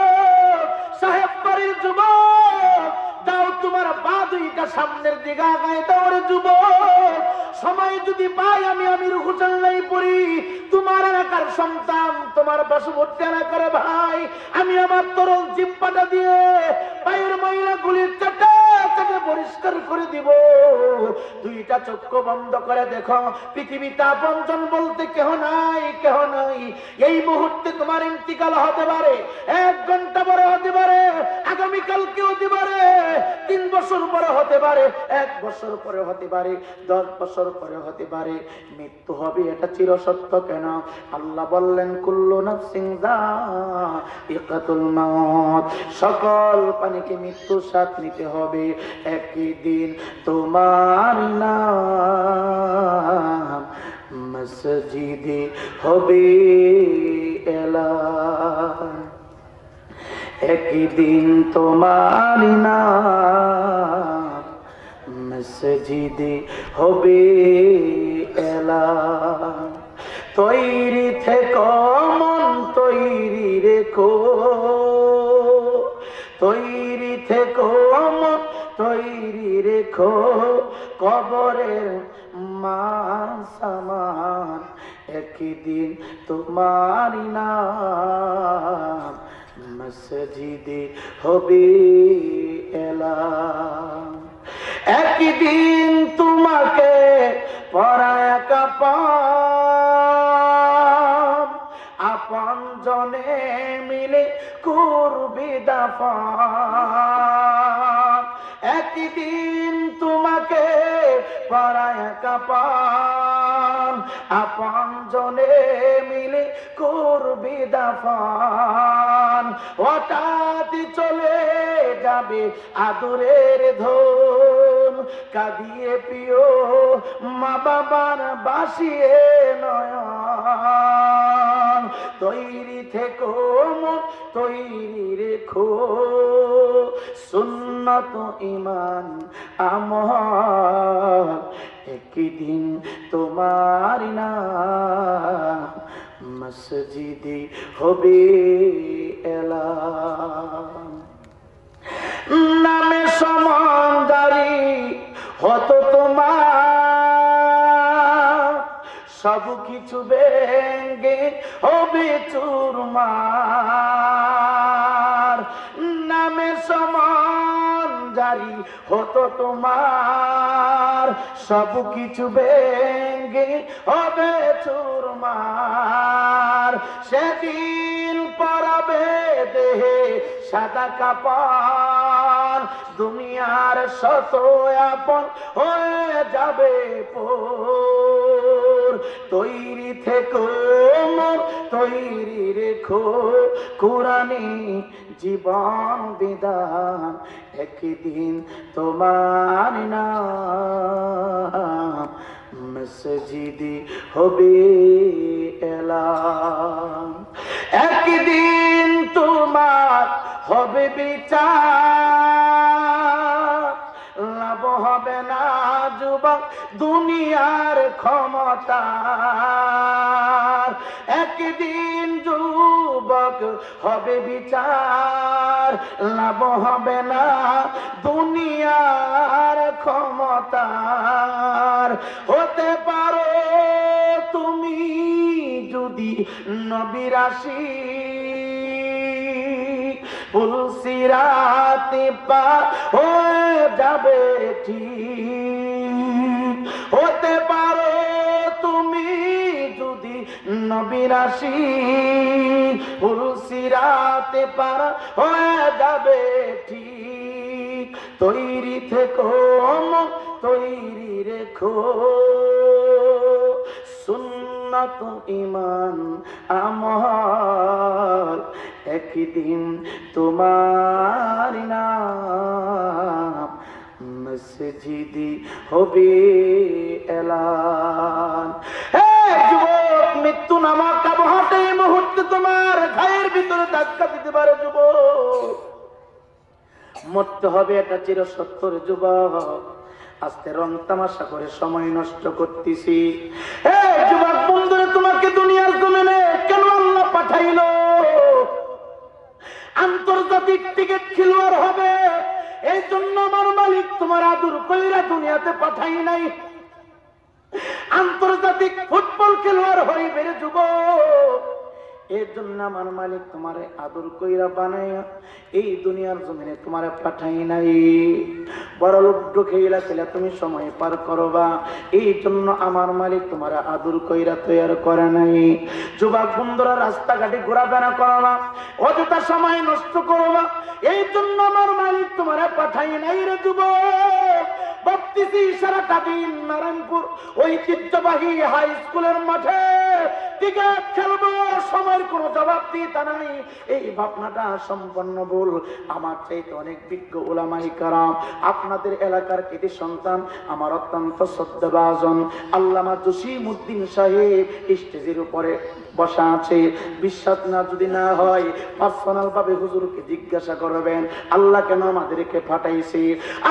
সাহেব বাড়ির যুবক, দাও তোমার পা দুইটা সামনের দিকে আগায় দাও রে যুবক। সময় যদি পাই আমি আমির হোসেন রায়পুরি, তোমার এলাকার সন্তান, তোমার পার্শ্ববর্তী এলাকার ভাই, আমি আমার তরল জিব্বাটা দিয়ে পায়ের ময়লা গুলির চাটা চাটা পরিষ্কার করে দিব। দুইটা চক্ষু বন্ধ করে দেখো, পৃথিবীতে আপনজন বলতে কেহ নাই, কেহ নাই। এই মুহূর্তে তোমার ইন্তিকাল হতে পারে, 1 ঘন্টা পরে হতে পারে, আগামীকালকে হতে পারে, 3 বছর পরে হতে পারে, 1 বছর পরে হতে পারে, 10 বছর পরে হতে পারে। মৃত্যু হবে, এটা চিরসত্য। কেন? আল্লাহ বললেন কুল্লু নাফসিন যায়িকাতুল মাউত, সকল প্রাণীকে মৃত্যুর স্বাদ নিতে হবে। একই দিন তোমার নাম মসজিদে হবে এলান, একই দিন তোমার নাম মসজিদে হবে এলান। তৈরি থেকো মন তৈরি রেখো, তৈরি থেকো মন তৈরি রেখো, কবরের মান সামান একদিন তোমার নাম মসজিদে হবে এলান। একদিন তোমাকে পরায়া কাপাম, আপন জনে মিলে করবে দাফন। একদিন তোমাকে পরায়া কাপাম, আপন জনে মিলে করবে দাফন। হঠাৎ চলে যাবে আদরের ধন, কাঁদিয়ে প্রিয় মা বাবার বাসিয়ে নয়ন। তৈরি থেকো মন তৈরি রেখো, সুন্নত ঈমান আমল একদিন তোমার নাম মসজিদে হবে এলান। নামে সমানদারি হতো তোমার, সব কিছু ভেঙে হবে চুরমার। নামে সমান জারি হতো তোমার, সব কিছু ভেঙে হবে চুরমার। সেদিন পরাবে দেহে সাদা কাপড়, দুনিয়ার শত আপন হয়ে যাবে পর। তৈরি থেকো মন তৈরি রেখো, কুরআনী জীবন বিধান একদিন তোমার নাম মসজিদে হবে এলান। একদিন তোমার হবে বিচার, লাভ হবে না যুবক দুনিয়ার ক্ষমতা। একদিন যুবক হবে বিচার, লাভ হবে না দুনিয়ার ক্ষমতার। হতে পারো তুমি যদি নবীর আশিক, পুলসিরাতে পার হয়ে যাবে ঠিক। হতে পারো তুমি যদি নবীর আশিক, পুলসিরাতে পার হয়ে যাবে ঠিক। তৈরি থেকো মন তৈরি রেখো, সুন্নত ঈমান আমল একদিন তোমার নাম মসজিদে হবে এলান। হে যুবক, মৃত্যু নামক আবহাওয়াতে এই মুহূর্তে তোমার ঘায়ের ভিতরে ধাক্কা দিতে পারে যুবক। মরতে হবে, এটা চিরসত্যর যুবক। আজকে রং তামাশা করে সময় নষ্ট করতেছি। হে যুবক বন্ধুরা, তোমাকে দুনিয়ার জমিনে কেন আল্লাহ পাঠাইলো? আন্তর্জাতিক টিকিট খেলোয়াড় হবে এই জন্য আমার মালিক তোমার আদর কইরা দুনিয়াতে পাঠাই নাই। আন্তর্জাতিক ফুটবল খেলোয়াড় হইবে রে যুবক, এর জন্য আমার মালিক তোমারে আদর কইরা বানাইয়া এই দুনিয়ার জমিনে তোমারে পাঠাই নাই বড় লুড্ডু খেলা খেলা তুমি সময় পার করবা, এই জন্য আমার মালিক তোমারে আদর কইরা তৈরি করে নাই। যুবক বন্ধুরা রাস্তাঘাটে ঘোরাফেরা করবা, অযথা সময় নষ্ট করবা, এই জন্য আমার মালিক তোমারে পাঠাই নাই রে যুবক। ভাবতেছি সারাটা দিন নারায়ণপুর ঐতিহ্যবাহী হাই স্কুলের মাঠে ক্রিকেট খেলবো, সময়ের কোনো জবাব দিতে নাই। এই ভাবনাটা সম্পূর্ণ ভুল। আমার চাইতে অনেক বিজ্ঞ উলামায়ে কেরাম, আপনাদের এলাকার কৃতি সন্তান, আমার অত্যন্ত শ্রদ্ধাভাজন আল্লামা জসিমউদ্দিন সাহেব স্টেজের উপরে বসা আছে। বিশ্বাস না যদি না হয় পার্সোনাল ভাবে হুজুরকে জিজ্ঞাসা করবেন আল্লাহ কেন আমাদেরকে পাঠাইছে।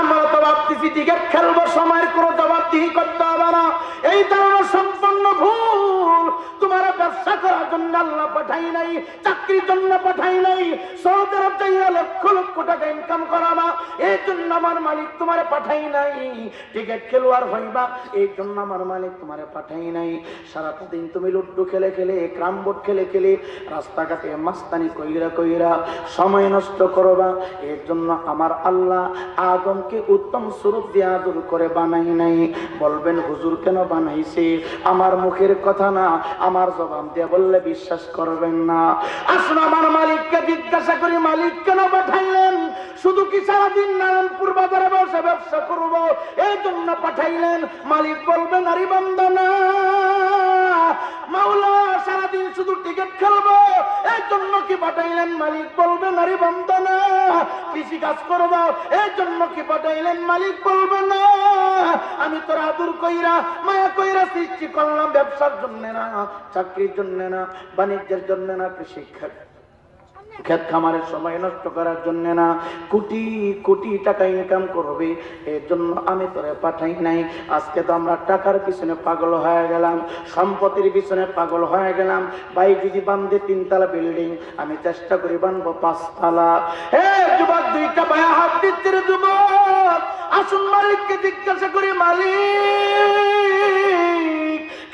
আমরা তো ভাবতেছি ক্রিকেট খেলবো, সময়ের কোনো জবাবদিহি করতে হবে না। এই ধারণা সম্পূর্ণ ভুল। তোমার ব্যবসা করার জন্য আল্লাহ পাঠাই নাই, চাকরির জন্য পাঠাই নাই, সৌদি আরব যাইয়া লক্ষ লক্ষ টাকা ইনকাম করাবা, এই জন্য আমার মালিক তোমারে পাঠাই নাই। ক্রিকেট খেলোয়াড় হইবা, এই জন্য আমার মালিক তোমারে পাঠাই নাই। সারাটা দিন তুমি লুড্ডু খেলে খেলে, ক্রাম বোর্ড খেলে খেলে, রাস্তাঘাটে মাস্তানি কইরা কইরা সময় নষ্ট করবা, এর জন্য আমার আল্লাহ আদমকে উত্তম স্বরূপ দিয়ে আদর করে বানাই নাই। বলবেন হুজুর কেন বানাইছে? আমার মুখের কথা না, আমার জবান দিয়ে বললে বিশ্বাস করবেন না। আসুন আমার মালিককে জিজ্ঞাসা করি, মালিক কেন পাঠাইলেন? শুধু কি সারাদিন নারায়ণপুর বাজারে বসে ব্যবসা করব এই জন্য পাঠাইলেন? মালিক বলবেন আরে বান্দা না, মাওলা সারাদিন শুধু ক্রিকেট খেলবো এই জন্য কি পাঠাইলেন? মালিক বলবেন আরে বান্দা না, কৃষি কাজ করবো এই জন্য কি পাঠাইলেন? মালিক বলবে না, আমি তোর আদর কইরা মায়া কইরা সৃষ্টি করলাম ব্যবসার জন্য না, চাকরির জন্য না, বাণিজ্যের জন্য না, কৃষি ক্ষেত খামারের সময় নষ্ট করার জন্য না, কোটি কোটি টাকা ইনকাম করবে এর জন্য আমি তোরে পাঠাই নাই। আজকে তো আমরা টাকার পিছনে পাগল হয়ে গেলাম, সম্পত্তির পিছনে পাগল হয়ে গেলাম। ভাই যদি বান্ধে 3 তলা বিল্ডিং, আমি চেষ্টা করি বানবো 5 তলা। যুবক 2টা ভাইয়া হাত দিচ্ছে রে যুবক। আসুন মালিককে জিজ্ঞাসা করি, মালিক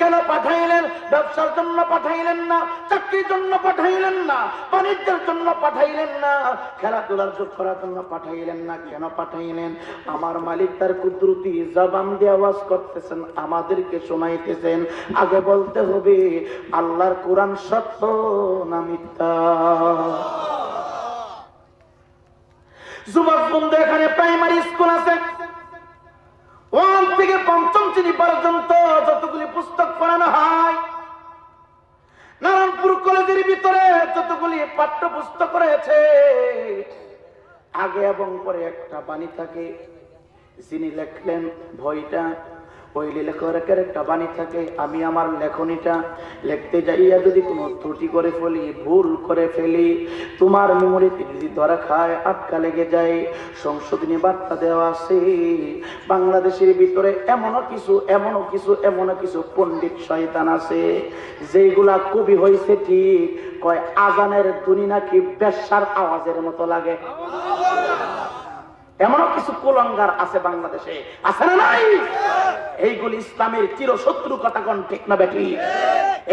কেন পাঠাইলেন? ব্যবসার জন্য পাঠাইলেন না, চাকরির জন্য পাঠাইলেন না, বাণিজ্যের জন্য পাঠাইলেন না, খেলাধুলার যোগ করার জন্য পাঠাইলেন না, কেন পাঠাইলেন? আমার মালিক তার কুদরতি জবান দিয়ে আওয়াজ করতেছেন, আমাদেরকে শোনাইতেছেন। আগে বলতে হবে আল্লাহর কোরআন সত্য না মিথ্যা। যুবক বন্ধু, এখানে প্রাইমারি স্কুল আছে, 1 থেকে 5ম শ্রেণী পর্যন্ত যতগুলি পুস্তক পড়ানো হয়, নারায়ণপুর কলেজের ভিতরে যতগুলি পাঠ্য পুস্তক রয়েছে, আগে এবং পরে একটা বাণী থাকে। যিনি লেখলেন বইটা, ওই লেখকের একটা বাণী থাকে। আমি আমার লেখনীটা লিখতে যাইয়া যদি কোনো ত্রুটি করে ফেলি, ভুল করে ফেলি, তোমার মেমোরিতে যদি ধরা খায়, আটকা লেগে যায়, সংশোধনী বার্তা দেওয়া আছে। বাংলাদেশের ভিতরে এমনও কিছু পণ্ডিত শয়তান আছে যেগুলা কবি হয়েছে ঠিক, কয় আজানের ধ্বনি নাকি বেশ্যার আওয়াজের মতো লাগে। এমনও কিছু কুলঙ্গার আছে বাংলাদেশে, আছে না নাই? এইগুলি ইসলামের চিরশত্রু, কথা কোন ঠিক না বেটি?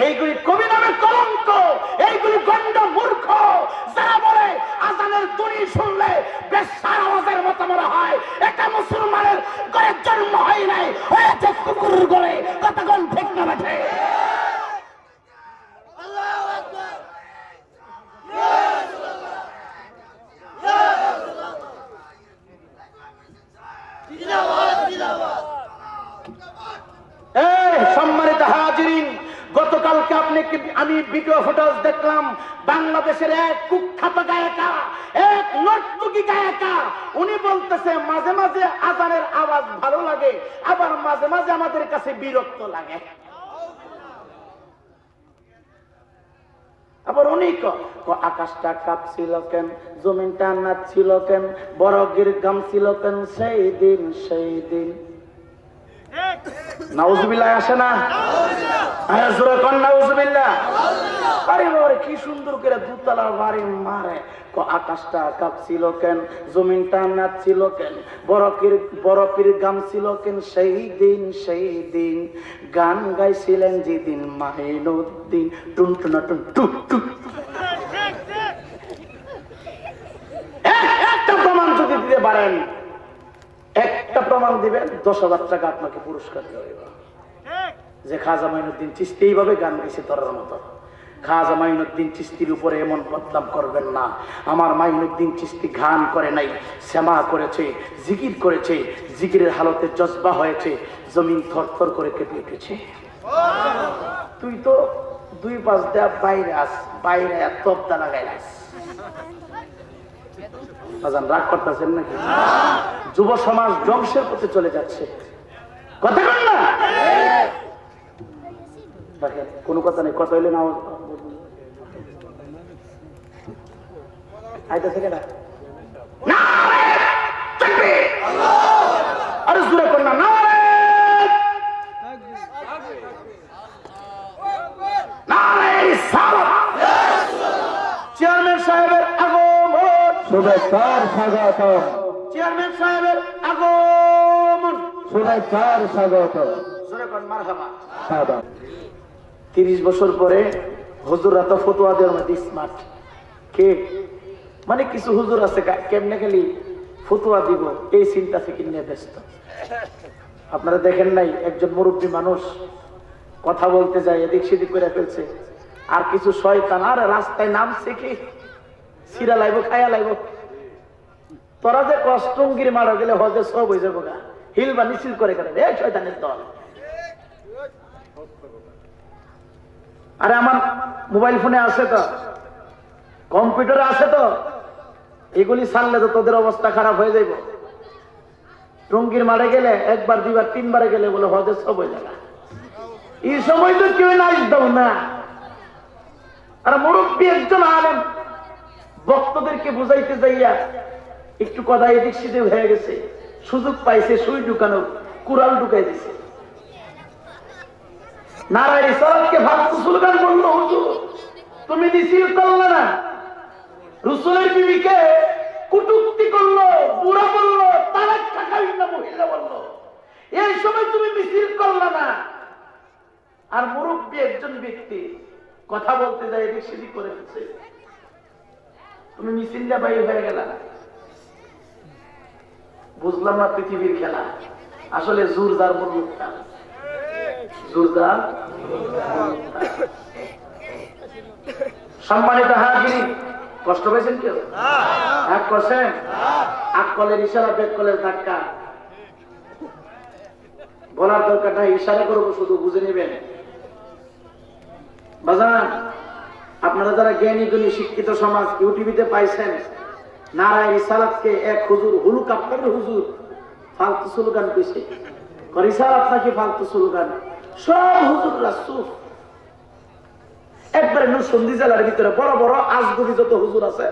এইগুলি কবি নামে কলঙ্ক, এইগুলি গন্ড মূর্খ, যারা বলে আজানের ধ্বনি শুনলে বেশ্যার আওয়াজের মতো মনে হয়, এটা মুসলমানের ঘরে জন্ম হয় নাই, হয়েছে কুকুরের ঘরে, কথা কোন ঠিক না বেটি? সম্মানিত হাজিরিন, গতকালকে আমি ভিডিও ফুটেজ দেখলাম, বাংলাদেশের এক কুখ্যাত গায়িকা, এক নর্তকী গায়িকা, উনি বলতেছে মাঝে মাঝে আজানের আওয়াজ ভালো লাগে, আবার মাঝে মাঝে আমাদের কাছে বিরক্ত লাগে। আবার উনি আকাশটা কাঁপছিল কেন, জমিনটা নাচছিল কেন, বরগের গাম ছিল কেন, সেই দিন নাউজুবিল্লাহ আসে না? আরে বাবারে কি সুন্দর করে দুতলা বাড়ি মারে, আকাশটা কাঁপছিল কেন, জমিনটা নাচছিল কেন, বরফের গাম ছিল কেন, সেই দিন গান গাইছিলেন যেদিন মাইনুদ্দিন টুনটুনা টুন টুক টুক। একটা প্রমাণ যদি দিতে পারেন, একটা প্রমাণ দিবেন, 10,000 টাকা আপনাকে পুরস্কার দেওয়া হবে। যে খাজা মাইনুদ্দিন চিশতি এইভাবে গান গাইছে তোরার মতো। খাজা মাইনুদ্দিন চিশতির উপরে এমন বদনাম করবেন না। আমার মাইনুদ্দিন চিশতি গান করে নাই, শ্যামা করেছে, জিকির করেছে, জিকিরের হালতে জজবা হয়েছে, জমিন থরথর করে কেঁপে উঠেছে। তুই তো 2 পাঁচ দেয়া বাইরে আস, বাইরে তবদা লাগাই আস। রাগ করতেছেন নাকি? যুব সমাজ ধ্বংসের পথে চলে যাচ্ছে, কথা বল না। কোনো কথা নেই, কথা হইলে না আইতেছে কেনা। আরে জোরে কর না। চেয়ারম্যান সাহেবের আগমন, শুভেচ্ছার স্বাগত। চেয়ারম্যান সাহেবের আগমন, শুভেচ্ছার স্বাগত। জোরে কর মারহাবা। 30 বছর পরে হুজুররা তো ফতোয়া দেওয়ার মধ্যে স্মার্ট। কে মানে কিছু হুজুর আছে কেমনে খালি ফতোয়া দিব এই চিন্তা ফিকির নিয়ে ব্যস্ত। আপনারা দেখেন নাই, একজন মুরব্বী মানুষ কথা বলতে যায়, এদিক সেদিক করে ফেলছে, আর কিছু শয়তান আর রাস্তায় নামছে কি সিরা লাইব, খায়া লাইব। তোরা যে কষ্টঙ্গির মারা গেলে হজে সব হয়ে যাবো গা, হিল বা মিছিল করে করে শয়তানের দল। আরে আমার মোবাইল ফোনে আছে তো, কম্পিউটারে আছে তো, এগুলি ছাড়লে তো তোদের অবস্থা খারাপ হয়ে যাইব। টঙ্গির মারে গেলে 1 বার 2 বার 3 বারে গেলে বলে হজে সব হয়ে যাবে। এই সময় তো কেউ নাচ দাও না। আর মুরব্বী একজন আলেম ভক্তদেরকে বুঝাইতে যাইয়া একটু কথা এদিক সেদিক হয়ে গেছে, সুযোগ পাইছে সুই ঢুকানো, কুড়াল ঢুকাই দিছে। নারায়ণ সালাতকে ফালতু স্লোগান বললো, হুজুর তুমি মিছিল করলে না, রসুলের বিবিকে কুটুক্তি করলো, বুড়া বললো, তালাক টাকাই না মহিলা বললো, এই সময় তুমি মিছিল করলে না। আর মুরব্বী একজন ব্যক্তি কথা বলতে যায় এদিক সেদিক করে ফেলছে, তুমি মিছিলটা বাইরে হয়ে গেল। বুঝলাম না পৃথিবীর খেলা আসলে জোরদার মুল্লুকটা, জোরদার। সম্মানিত হাজিরিন, কষ্ট পেয়েছেন কেউ? এক করছেন, আক কলের ইশারা, বেক কলের ধাক্কা। বলার দরকার নাই, ইশারা করবো, শুধু বুঝে নেবেন। বাজান, আপনারা যারা জ্ঞানী গুণী শিক্ষিত সমাজ ইউটিউবিতে পাইছেন, নারায়ণ সালাতকে এক হুজুর হুলুক আপনাদের হুজুর ফালতু স্লোগান কইছে, করিসাল আপনাকে ফালতু স্লোগান। সব হুজুররা চুপ। একবারে নরসিংদী জেলার ভিতরে বড় বড় আজগুবি যত হুজুর আছে,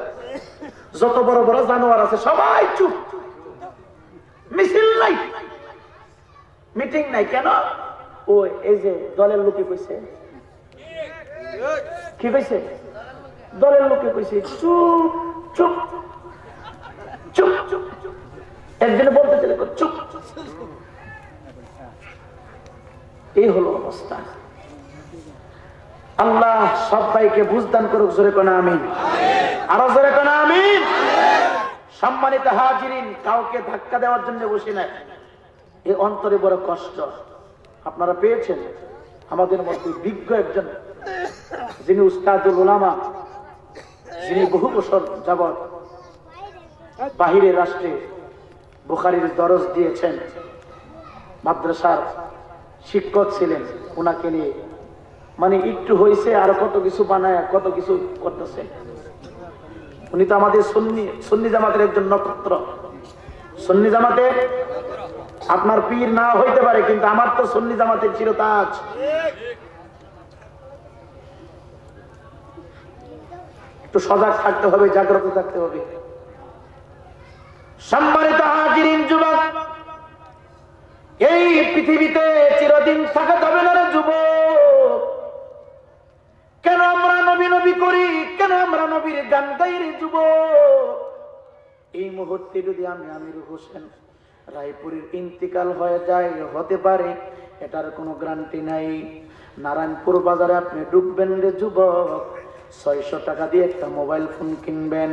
যত বড় বড় জানোয়ার আছে, সবাই চুপ। মিছিল নাই, মিটিং নাই। কেন? ও এই যে দলের লোকে কইছে, কি কইছে? দলের লোকে কইছে চুপ চুপ চুপ চুপ। একজনে বলতে চলে চুপ। এই হলো অবস্থা। আল্লাহ সবাইকে বুঝদান করুক, জোরে কোন আমিন। আরো জোরে কোন আমিন। সম্মানিত হাজিরিন, কাউকে ধাক্কা দেওয়ার জন্য বসে নাই, এই অন্তরে বড় কষ্ট। আপনারা পেয়েছেন আমাদের মধ্যে বিজ্ঞ একজন, যিনি উস্তাদুল উলামা, যিনি বহু বছর যাবৎ বাহিরের রাষ্ট্রে বুখারীর দরস দিয়েছেন, মাদ্রাসার শিক্ষক ছিলেন। ওনাকে নিয়ে মানে একটু হয়েছে আরো কত কিছু বানায়, কত কিছু করতেছে। উনি তো আমাদের সুন্নি জামাতের একজন নক্ষত্র। সুন্নি জামাতে আপনার পীর না হইতে পারে, কিন্তু আমার তো সুন্নি জামাতের চিরতাজ। একটু সজাগ থাকতে হবে, জাগ্রত থাকতে হবে। সম্মানিত হাজিরিন, যুবক, এই পৃথিবীতে চিরদিন থাকা যাবে না রে যুবক। দাবি করি, কেন আমরা নবীর গান গাই রে যুবক? এই মুহূর্তে যদি আমি আমির হোসেন রায়পুরের ইন্তিকাল হয়ে যায়, হতে পারে, এটার কোনো গ্যারান্টি নাই। নারায়ণপুর বাজারে আপনি ঢুকবেন রে যুবক, 600 টাকা দিয়ে একটা মোবাইল ফোন কিনবেন,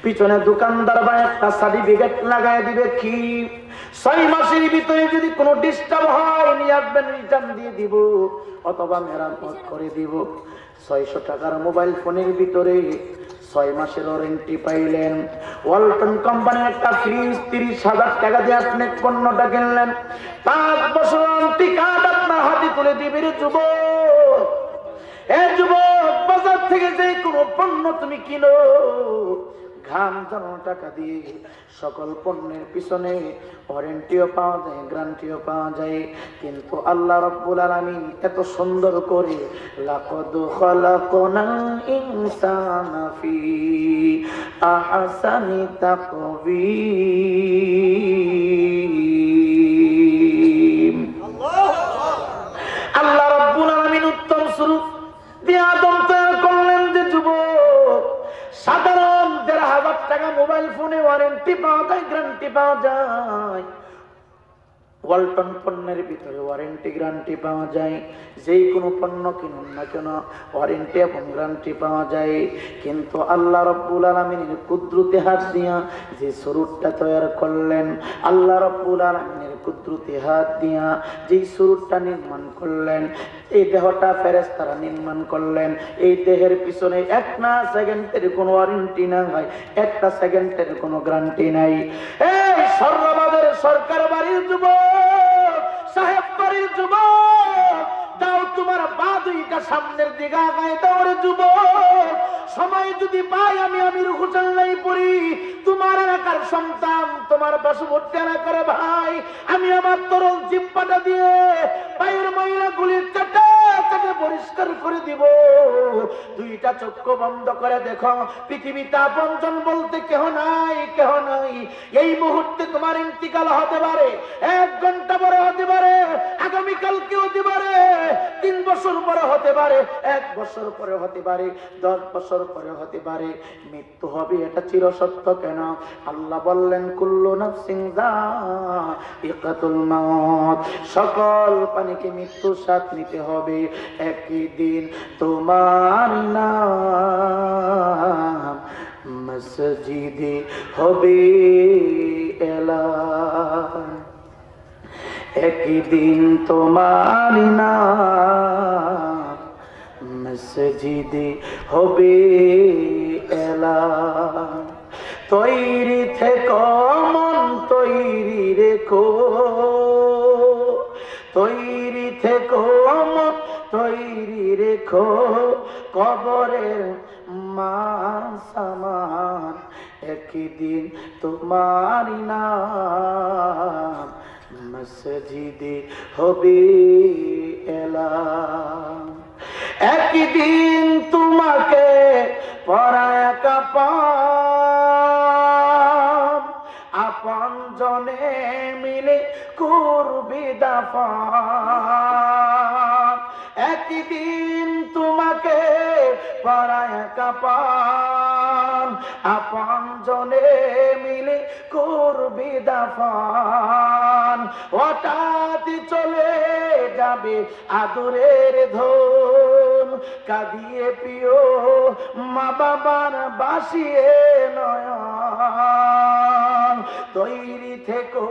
পিছনে দোকানদার বা একটা সার্টিফিকেট লাগাই দিবে কি 6 মাসের ভিতরে যদি কোনো ডিস্টার্ব হয় নিয়ে আসবেন, রিটার্ন দিয়ে দিব অথবা মেরামত করে দিব। 600 টাকার মোবাইল ফোনের ভিতরে 6 মাসের ওয়ারেন্টি পাইলেন। ওয়ালটন কোম্পানির একটা ফ্রিজ 30,000 টাকা দিয়ে আপনি পণ্যটা কিনলেন, 5 বছর ওয়ারেন্টি কার্ড আপনার হাতে তুলে দিবে রে যুবক। এই যুবক, বাজার থেকে যে কোনো পণ্য তুমি কিনো, ঘাম ঝরানো টাকা দিয়ে সকল পণ্যের পিছনে ওয়ারেন্টিও পাওয়া যায়, গ্যারান্টিও পাওয়া যায়। কিন্তু আল্লাহ রাব্বুল আলামিন এত সুন্দর করে লাকাদ খালাকনাল ইনসানা ফি আহসানি তাকওয়িম। আল্লাহ রাব্বুল আলামিন উত্তম স্বরূপ দিয়ে আদম তৈরি করলেন যে যুবক, সাধারণ 1,500 টাকা মোবাইল ফোনে ওয়ারেন্টি পাওয়া যায়, গ্যারান্টি পাওয়া যায়। ওয়ালটন পণ্যের ভিতরে ওয়ারেন্টি গ্যারান্টি পাওয়া যায়। যেই কোনো পণ্য কিনুন না কেন ওয়ারেন্টি এবং গ্যারান্টি পাওয়া যায়। কিন্তু আল্লাহ রাব্বুল আলামিনের কুদরতে হাত দিয়া যে সুরুটটা তৈরি করলেন, আল্লাহ রাব্বুল আলামিনের কুদরতে হাত দিয়া যে সুরুটটা নির্মাণ করলেন, এই দেহটা ফেরেশতারা নির্মাণ করলেন, এই দেহের পিছনে একটা সেকেন্ডের কোনো ওয়ারেন্টি না হয়, একটা সেকেন্ডের কোনো গ্যারান্টি নাই। এই সর্ববাদের সরকার বাড়ির যুবক, সাহেব বাড়ির যুবক, দাও তোমার পা দুইটা সামনের দিকে আগায় দাও রে যুবক। সময় যদি পাই আমি আমির হোসেন রায়পুরি, তোমার এলাকার সন্তান, তোমার পার্শ্ববর্তী এলাকার ভাই, আমি আমার তরল জিহ্বাটা দিয়ে পায়ের ময়লা গুলি চাটা চাটা পরিষ্কার করে দিব। দুইটা চক্ষু বন্ধ করে দেখো, পৃথিবীতে আপনজন বলতে কেহ নাই, কেহ নাই। এই মুহূর্তে তোমার ইন্তিকাল হতে পারে, 1 ঘন্টা পরে হতে পারে, আগামীকালকে হতে পারে, 3 বছর পরে হতে পারে, 1 বছর পরে হতে পারে, 10 বছর পরে হতে পারে। মৃত্যু হবে, এটা চিরসত্য। কেন? আল্লাহ বললেন কুল্লু নাফসিন যায়িকাতুল মাউত, সকল প্রাণীকে মৃত্যুর স্বাদ নিতে হবে। একই দিন তোমার নাম মসজিদে হবে এলান, একই দিন তোমার নাম মসজিদে হবে এলান। তৈরি থেকো মন তৈরি রেখো, তৈরি থেকো মন তৈরি রেখো, কবরের মান সামান একই দিন তোমার নাম মসজিদে হবে এলান। একদিন তোমাকে পরায়া কাপান, আপন জনে মিলে করবে দাফন। একদিন তোমাকে পরায়া কাপান, আপন জনে মিলে করবে দাফন। হঠাৎ চলে যাবে আদরের ধন, কাঁদিয়ে প্রিয় মা বাবার বাসিয়ে নয়ন। তৈরি থেকো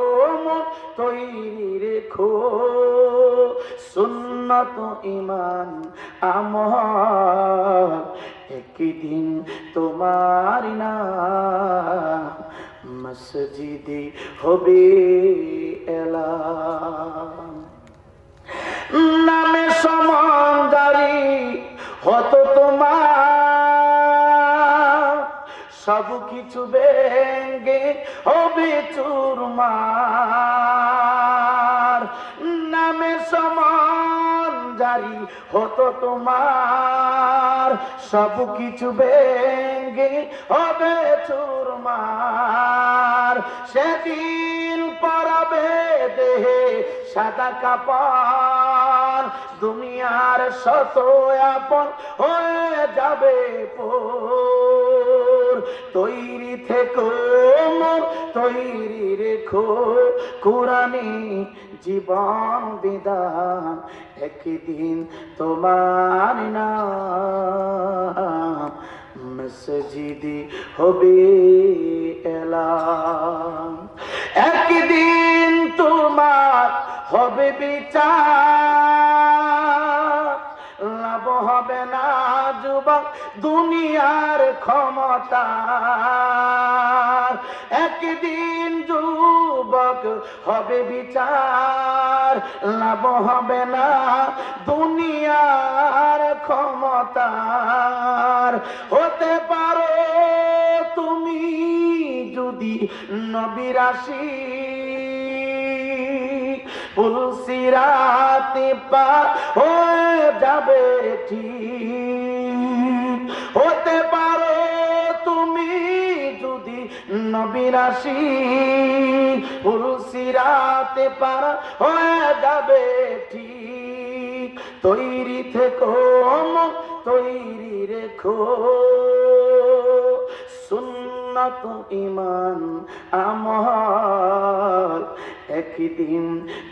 মন তৈরি রেখো, সুন্নত ঈমান আমল একদিন তোমার নাম মসজিদে হবে এলান। নামে সমানদারি হতো তোমার, সব কিছু ভেঙে হবে চুরমার। নামে সমান জারি হতো তোমার, সব কিছু ভেঙে হবে চুরমার। সেদিন পরাবে দেহে সাদা কাপড়, দুনিয়ার শত আপন হয়ে যাবে পর। তৈরি থেকো মন তৈরি রেখো কুরআনী জীবন বিধান, একদিন তোমার নাম মসজিদে হবে এলান। একদিন তোমার হবে বিচার, লাভ হবে না যুবক দুনিয়ার ক্ষমতা। একদিন যুবক হবে বিচার, লাভ হবে না দুনিয়ার ক্ষমতার। হতে পারো তুমি যদি নবীর আশিক, পুলসিরাতে পার হয়ে যাবে ঠিক। হতে পারো তুমি যদি নবীর আশিক, পুলসিরাতে পার হয়ে যাবে ঠিক। তৈরি থেকো তৈরি রেখো সুন্নাত ঈমান আমল, একদিন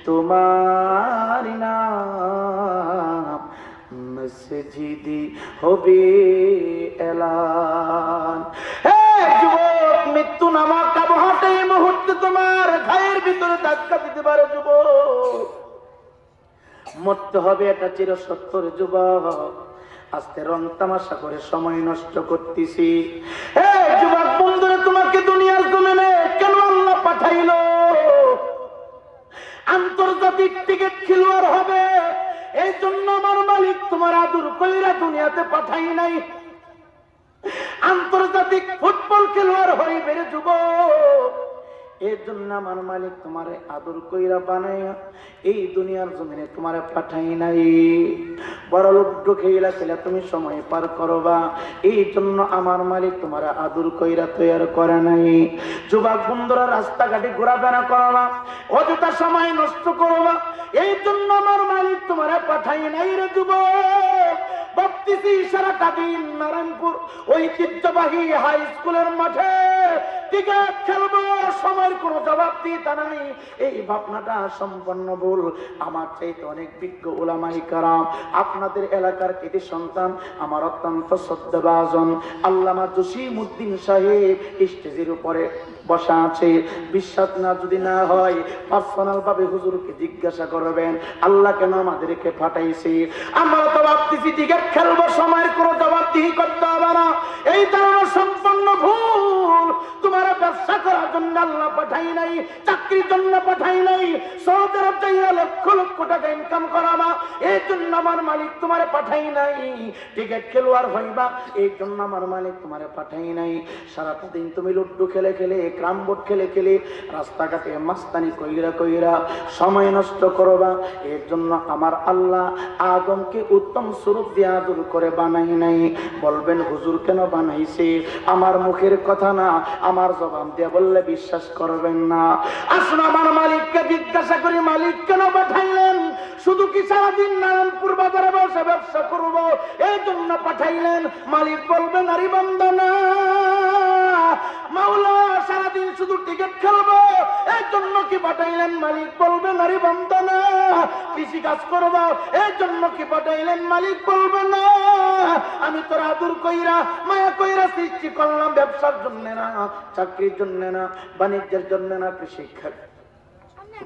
তোমার নাম মসজিদে হবে এলান। হে যুবক, মৃত্যু নামক আবহাওয়াটা এই মুহূর্তে তোমার ঘায়ের ভিতরে ধাক্কা দিতে পারে যুবক। মরতে হবে এটা চিরসত্যের যুবক। আজকে রং তামাশা করে সময় নষ্ট করতেছি। হে যুবক বন্ধুরা, তোমাকে দুনিয়ার জমিনে কেন আল্লাহ পাঠাইলো? আন্তর্জাতিক টিকিট খেলোয়াড় হবে এই জন্য আমার মালিক তোমার আদর কইরা দুনিয়াতে পাঠাই নাই। আন্তর্জাতিক ফুটবল খেলোয়াড় হইবে রে যুবক, এর জন্য আমার মালিক তোমারে আদর কইরা বানাইয়া এই দুনিয়ার জমিনে তোমারে পাঠাই নাই। বড় লুড্ডু খেলা খেলা তুমি সময় পার করবা, এই জন্য আমার মালিক তোমারে আদর কইরা তৈরি করে নাই। যুবক বন্ধুরা, রাস্তাঘাটে ঘোরাফেরা করবা, অযথা সময় নষ্ট করবা, এই জন্য আমার মালিক তোমারে পাঠাই নাই রে যুবক। ভাবতেছি সারাটা দিন নারায়ণপুর ঐতিহ্যবাহী হাই স্কুলের মাঠে ক্রিকেট খেলবো, সময়ের কোনো জবাব দিতে নাই। এই ভাবনাটা সম্পূর্ণ ভুল। আমার চাইতে অনেক বিজ্ঞ উলামায়ে কেরাম, আপনাদের এলাকার কৃতি সন্তান, আমার অত্যন্ত শ্রদ্ধাভাজন আল্লামা জসিমউদ্দিন সাহেব স্টেজের উপরে বসা আছে। বিশ্বাস না যদি না হয় পার্সোনাল ভাবে হুজুরকে জিজ্ঞাসা করবেন আল্লাহ কেন আমাদেরকে পাঠাইছে। আমরা তো ভাবতেছি ক্রিকেট খেলবো, সময়ের কোনো জবাবদিহি করতে হবে না। এই ধারণা সম্পূর্ণ ভুল। তোমার ব্যবসা করার জন্য আল্লাহ পাঠাই নাই, চাকরির জন্য পাঠাই নাই, সৌদি আরব যাইয়া লক্ষ লক্ষ টাকা ইনকাম করাবা এই জন্য আমার মালিক তোমারে পাঠাই নাই। ক্রিকেট খেলোয়াড় হইবা এই জন্য আমার মালিক তোমারে পাঠাই নাই। সারাটা দিন তুমি লুড্ডু খেলে খেলে, ক্রাম বোর্ড খেলে খেলে, রাস্তাঘাটে মাস্তানি কইরা কইরা সময় নষ্ট করবা, এর জন্য আমার আল্লাহ আদমকে উত্তম স্বরূপ দিয়ে আদর করে বানাই নাই। বলবেন হুজুর কেন বানাইছে? আমার মুখের কথা না, আমার জবান দিয়ে বললে বিশ্বাস করবেন না। আসুন আমার মালিককে জিজ্ঞাসা করি, মালিক কেন পাঠাইলেন? শুধু কি সারাদিন নারায়ণপুর বাজারে বসে ব্যবসা করব এই জন্য পাঠাইলেন? মালিক বলবেন আরে বান্দা না, মাওলা সারাদিন শুধু টিকিট খেলবো এই জন্য কি পাঠাইলেন? মালিক বলবেন আরে বান্দা না, কৃষি কাজ করবো এই জন্য কি পাঠাইলেন? মালিক বলবে না, আমি তোর আদর কইরা মায়া কইরা সৃষ্টি করলাম ব্যবসার জন্য না, চাকরির জন্য না, বাণিজ্যের জন্য না, কৃষি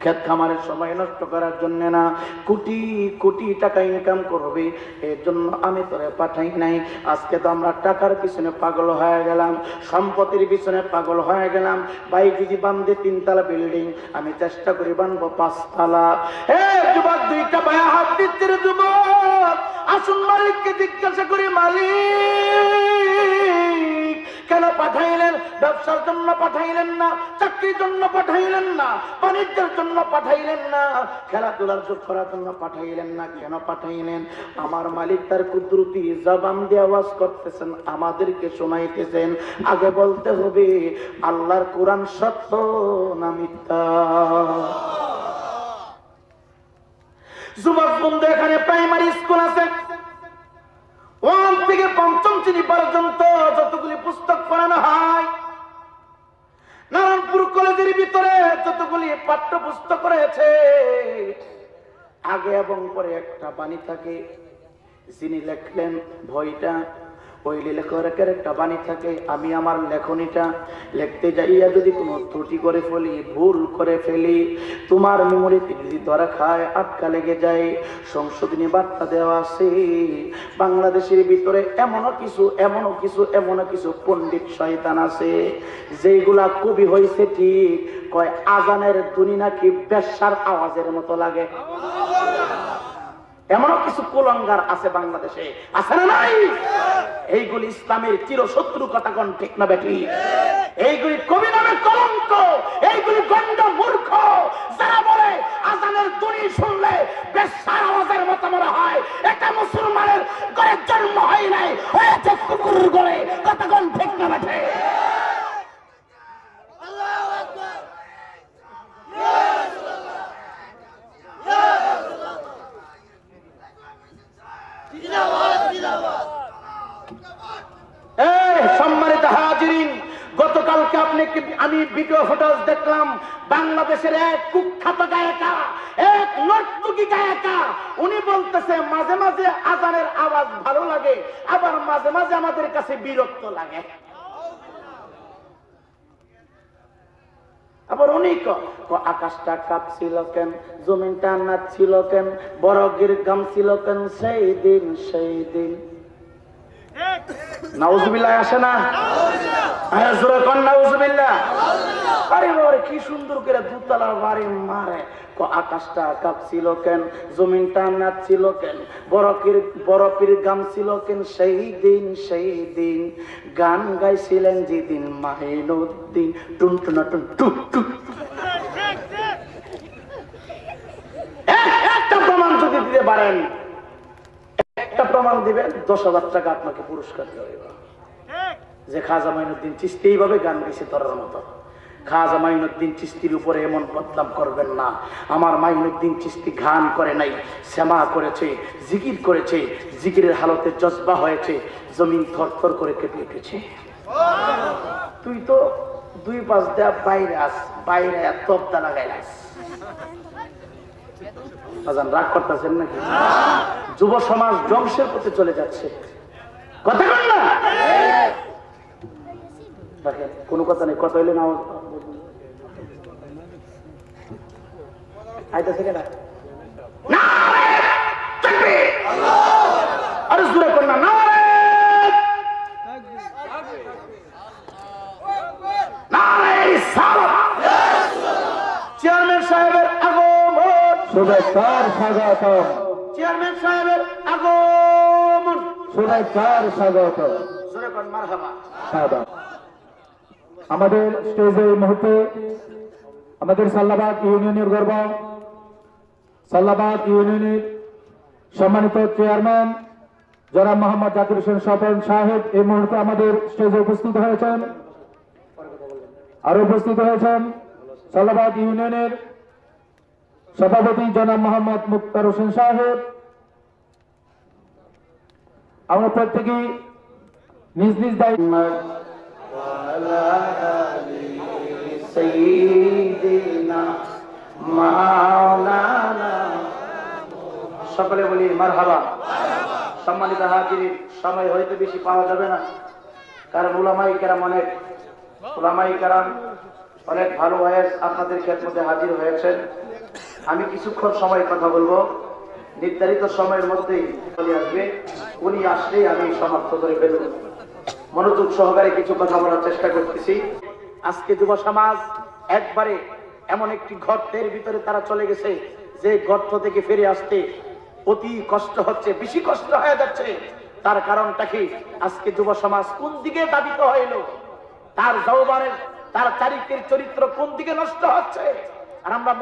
ক্ষেত খামারের সময় নষ্ট করার জন্য না, কোটি কোটি টাকা ইনকাম করবে এর জন্য আমি তোরে পাঠাই নাই। আজকে তো আমরা টাকার পিছনে পাগল হয়ে গেলাম, সম্পত্তির পিছনে পাগল হয়ে গেলাম। ভাই যদি বান্ধে 3 তলা বিল্ডিং, আমি চেষ্টা করি বানবো 5 তলা। হে যুবক, 2টা পায়ে হাত দিচ্ছে রে যুবক। আসুন মালিককে জিজ্ঞাসা করি, মালিক কেন পাঠাইলেন? ব্যবসার জন্য পাঠাইলেন না, চাকরির জন্য পাঠাইলেন না, বাণিজ্যের জন্য পাঠাইলেন না, খেলাধুলার করার জন্য পাঠাইলেন না, কেন পাঠাইলেন? আমার মালিক তার কুদরতি জবান দিয়ে আওয়াজ করতেছেন, আমাদেরকে শোনাইতেছেন। আগে বলতে হবে আল্লাহর কোরআন সত্য না মিথ্যা। যুবক বন্ধু, এখানে প্রাইমারি স্কুল আছে, 1 থেকে 5ম শ্রেণী পর্যন্ত যতগুলি পুস্তক পড়ানো হয়, নারায়ণপুর কলেজের ভিতরে যতগুলি পাঠ্য পুস্তক রয়েছে, আগে এবং পরে একটা বাণী থাকে। যিনি লেখলেন বইটা, ওই লেখকের একটা বাণী থাকে, আমি আমার লেখনীটা লিখতে যাইয়া যদি কোনো ত্রুটি করে ফেলি, ভুল করে ফেলি, তোমার মেমোরিতে যদি ধরা খায়, আটকা লেগে যায়। সংশোধনী বার্তা দেওয়া আছে। বাংলাদেশের ভিতরে এমনও কিছু পণ্ডিত শয়তান আছে, যেগুলা কবি হয়েছে ঠিক, কয় আজানের ধ্বনি নাকি বেশ্যার আওয়াজের মতো লাগে। এমনও কিছু কুলঙ্গার আছে বাংলাদেশে, আছে না নাই? এইগুলি ইসলামের চিরশত্রু, কথা কোন ঠিক না বেটি? এইগুলি কবি নামে কলঙ্ক, এইগুলি গন্ড মূর্খ, যারা বলে আজানের ধ্বনি শুনলে বেশ্যার আওয়াজের মতো মনে হয়। এটা মুসলমানের ঘরে জন্ম হয় নাই, হয়েছে কুকুরের ঘরে, কথা কোন ঠিক না বেটি? সম্মানিত হাজিরিন, গতকালকে আমি ভিডিও ফুটেজ দেখলাম, বাংলাদেশের এক কুখ্যাত গায়িকা, এক নর্তকী গায়িকা, উনি বলতেছে মাঝে মাঝে আজানের আওয়াজ ভালো লাগে, আবার মাঝে মাঝে আমাদের কাছে বিরক্ত লাগে। আবার উনি আকাশটা কাঁপছিল কেন, জমিনটা নাচছিল কেন, বরগের গাম ছিল কেন, সেই দিন নাউজুবিল্লাহ আসে না? কি সুন্দর করে দুতলার বাড়ি মারে। আকাশটা কাঁপছিল কেন, জমিনটা নাচছিল কেন, বরফের গাম ছিল কেন, সেই দিন গান গাইছিলেন যেদিন মাহিনুদ্দিন টুনটুনা টুন টুক টুক। একটা প্রমাণ যদি দিতে পারেন, একটা প্রমাণ দিবেন, 10,000 টাকা আপনাকে পুরস্কার দেওয়া হবে। যে খাজা মাইনুদ্দিন চিশতি এইভাবে গান গেছে ধরার মতো। খাজা মাইনুদ্দিন চিশতির উপরে এমন বদনাম করবেন না। আমার মাইনুদ্দিন চিশতি গান করে নাই, শ্যামা করেছে, জিকির করেছে, জিকিরের হালতে জজবা হয়েছে, জমিন থরথর করে কেঁপে উঠেছে। তুই তো 2 পাঁচ দেয়া বাইরে তপ্তা লাগাইলাস। রাগ করতেছেন নাকি? যুব সমাজ ধ্বংসের পথে চলে যাচ্ছে, কথা বল না? কোনো কথা নেই, কথা হইলে না আইতেছে কেনা। আরে জোরে কর না। চেয়ারম্যান সাহেবের আগমন, শুভেচ্ছার স্বাগতম। চেয়ারম্যান সাহেবের আগমন, শুভেচ্ছার স্বাগতম। জোরে কর মারহাবা। আমাদের স্টেজে এই মুহূর্তে আমাদের সাল্লাবাদ ইউনিয়নের গর্ব, সাল্লাবাদ ইউনিয়নের সম্মানিত চেয়ারম্যান জনাব মোহাম্মদ জাকির হোসেন স্বপন সাহেব এই মুহূর্তে আমাদের স্টেজে উপস্থিত হয়েছেন। আরো উপস্থিত হয়েছেন সাল্লাবাদ ইউনিয়নের সভাপতি জনাব মোহাম্মদ মুক্তার হোসেন সাহেব। আমরা প্রত্যেকেই নিজ নিজ দায়িত্ব সকলে বলি মারহাবা। সম্মানিত হাজির, সময় হয়তো বেশি পাওয়া যাবে না, কারণ উলামায়ে কেরাম অনেক ভালো ওয়াজ আপনাদের খেদমতে হাজির হয়েছেন। আমি কিছুক্ষণ সময় কথা বলবো, নির্ধারিত সময়ের মধ্যেই চলে আসবে। উনি আসলেই আমি সমাপ্ত করে ফেলব। মনোযোগ সহকারে কিছু কথা বলার চেষ্টা করতেছি। আজকে যুব সমাজ একবারে এমন একটি গর্তের ভিতরে তারা চলে গেছে, যে গর্ত থেকে ফিরে আসতে অতি কষ্ট হচ্ছে, বেশি কষ্ট হয়ে যাচ্ছে। তার কারণটা কি? আজকে যুব সমাজ কোন দিকে দাবিত হইল, তার যৌবনের, তার চারিত্রিক চরিত্র কোন দিকে নষ্ট হচ্ছে। আর আমরা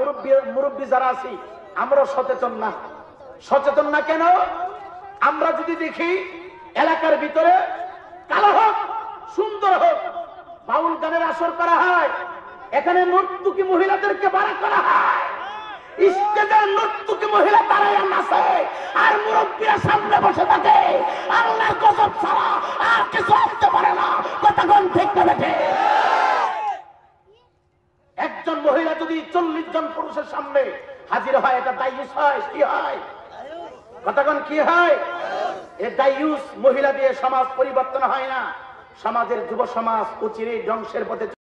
মুরব্বী যারা আছি, আমরা সচেতন না কেন? আমরা যদি দেখি এলাকার ভিতরে কালো হোক সুন্দর হোক, বাউল গানের আসর করা হয়, এখানে নর্তকী মহিলাদেরকে বাড়া করা হয়, স্টেজের নর্তকী মহিলা দাঁড়ায় নাচে আর মুরব্বীরা সামনে বসে থাকে, আল্লাহর গজব ছাড়া আর কিছু আসতে পারে না। কতক্ষণ ঠিক না বেঠে? একজন মহিলা যদি 40 জন পুরুষের সামনে হাজির হয়, এটা দায়ুস হয়, কি হয়? কতক্ষণ কি হয়? এ দায়ুস মহিলা দিয়ে সমাজ পরিবর্তন হয় না। সমাজের যুব সমাজ অচিরেই ধ্বংসের পথে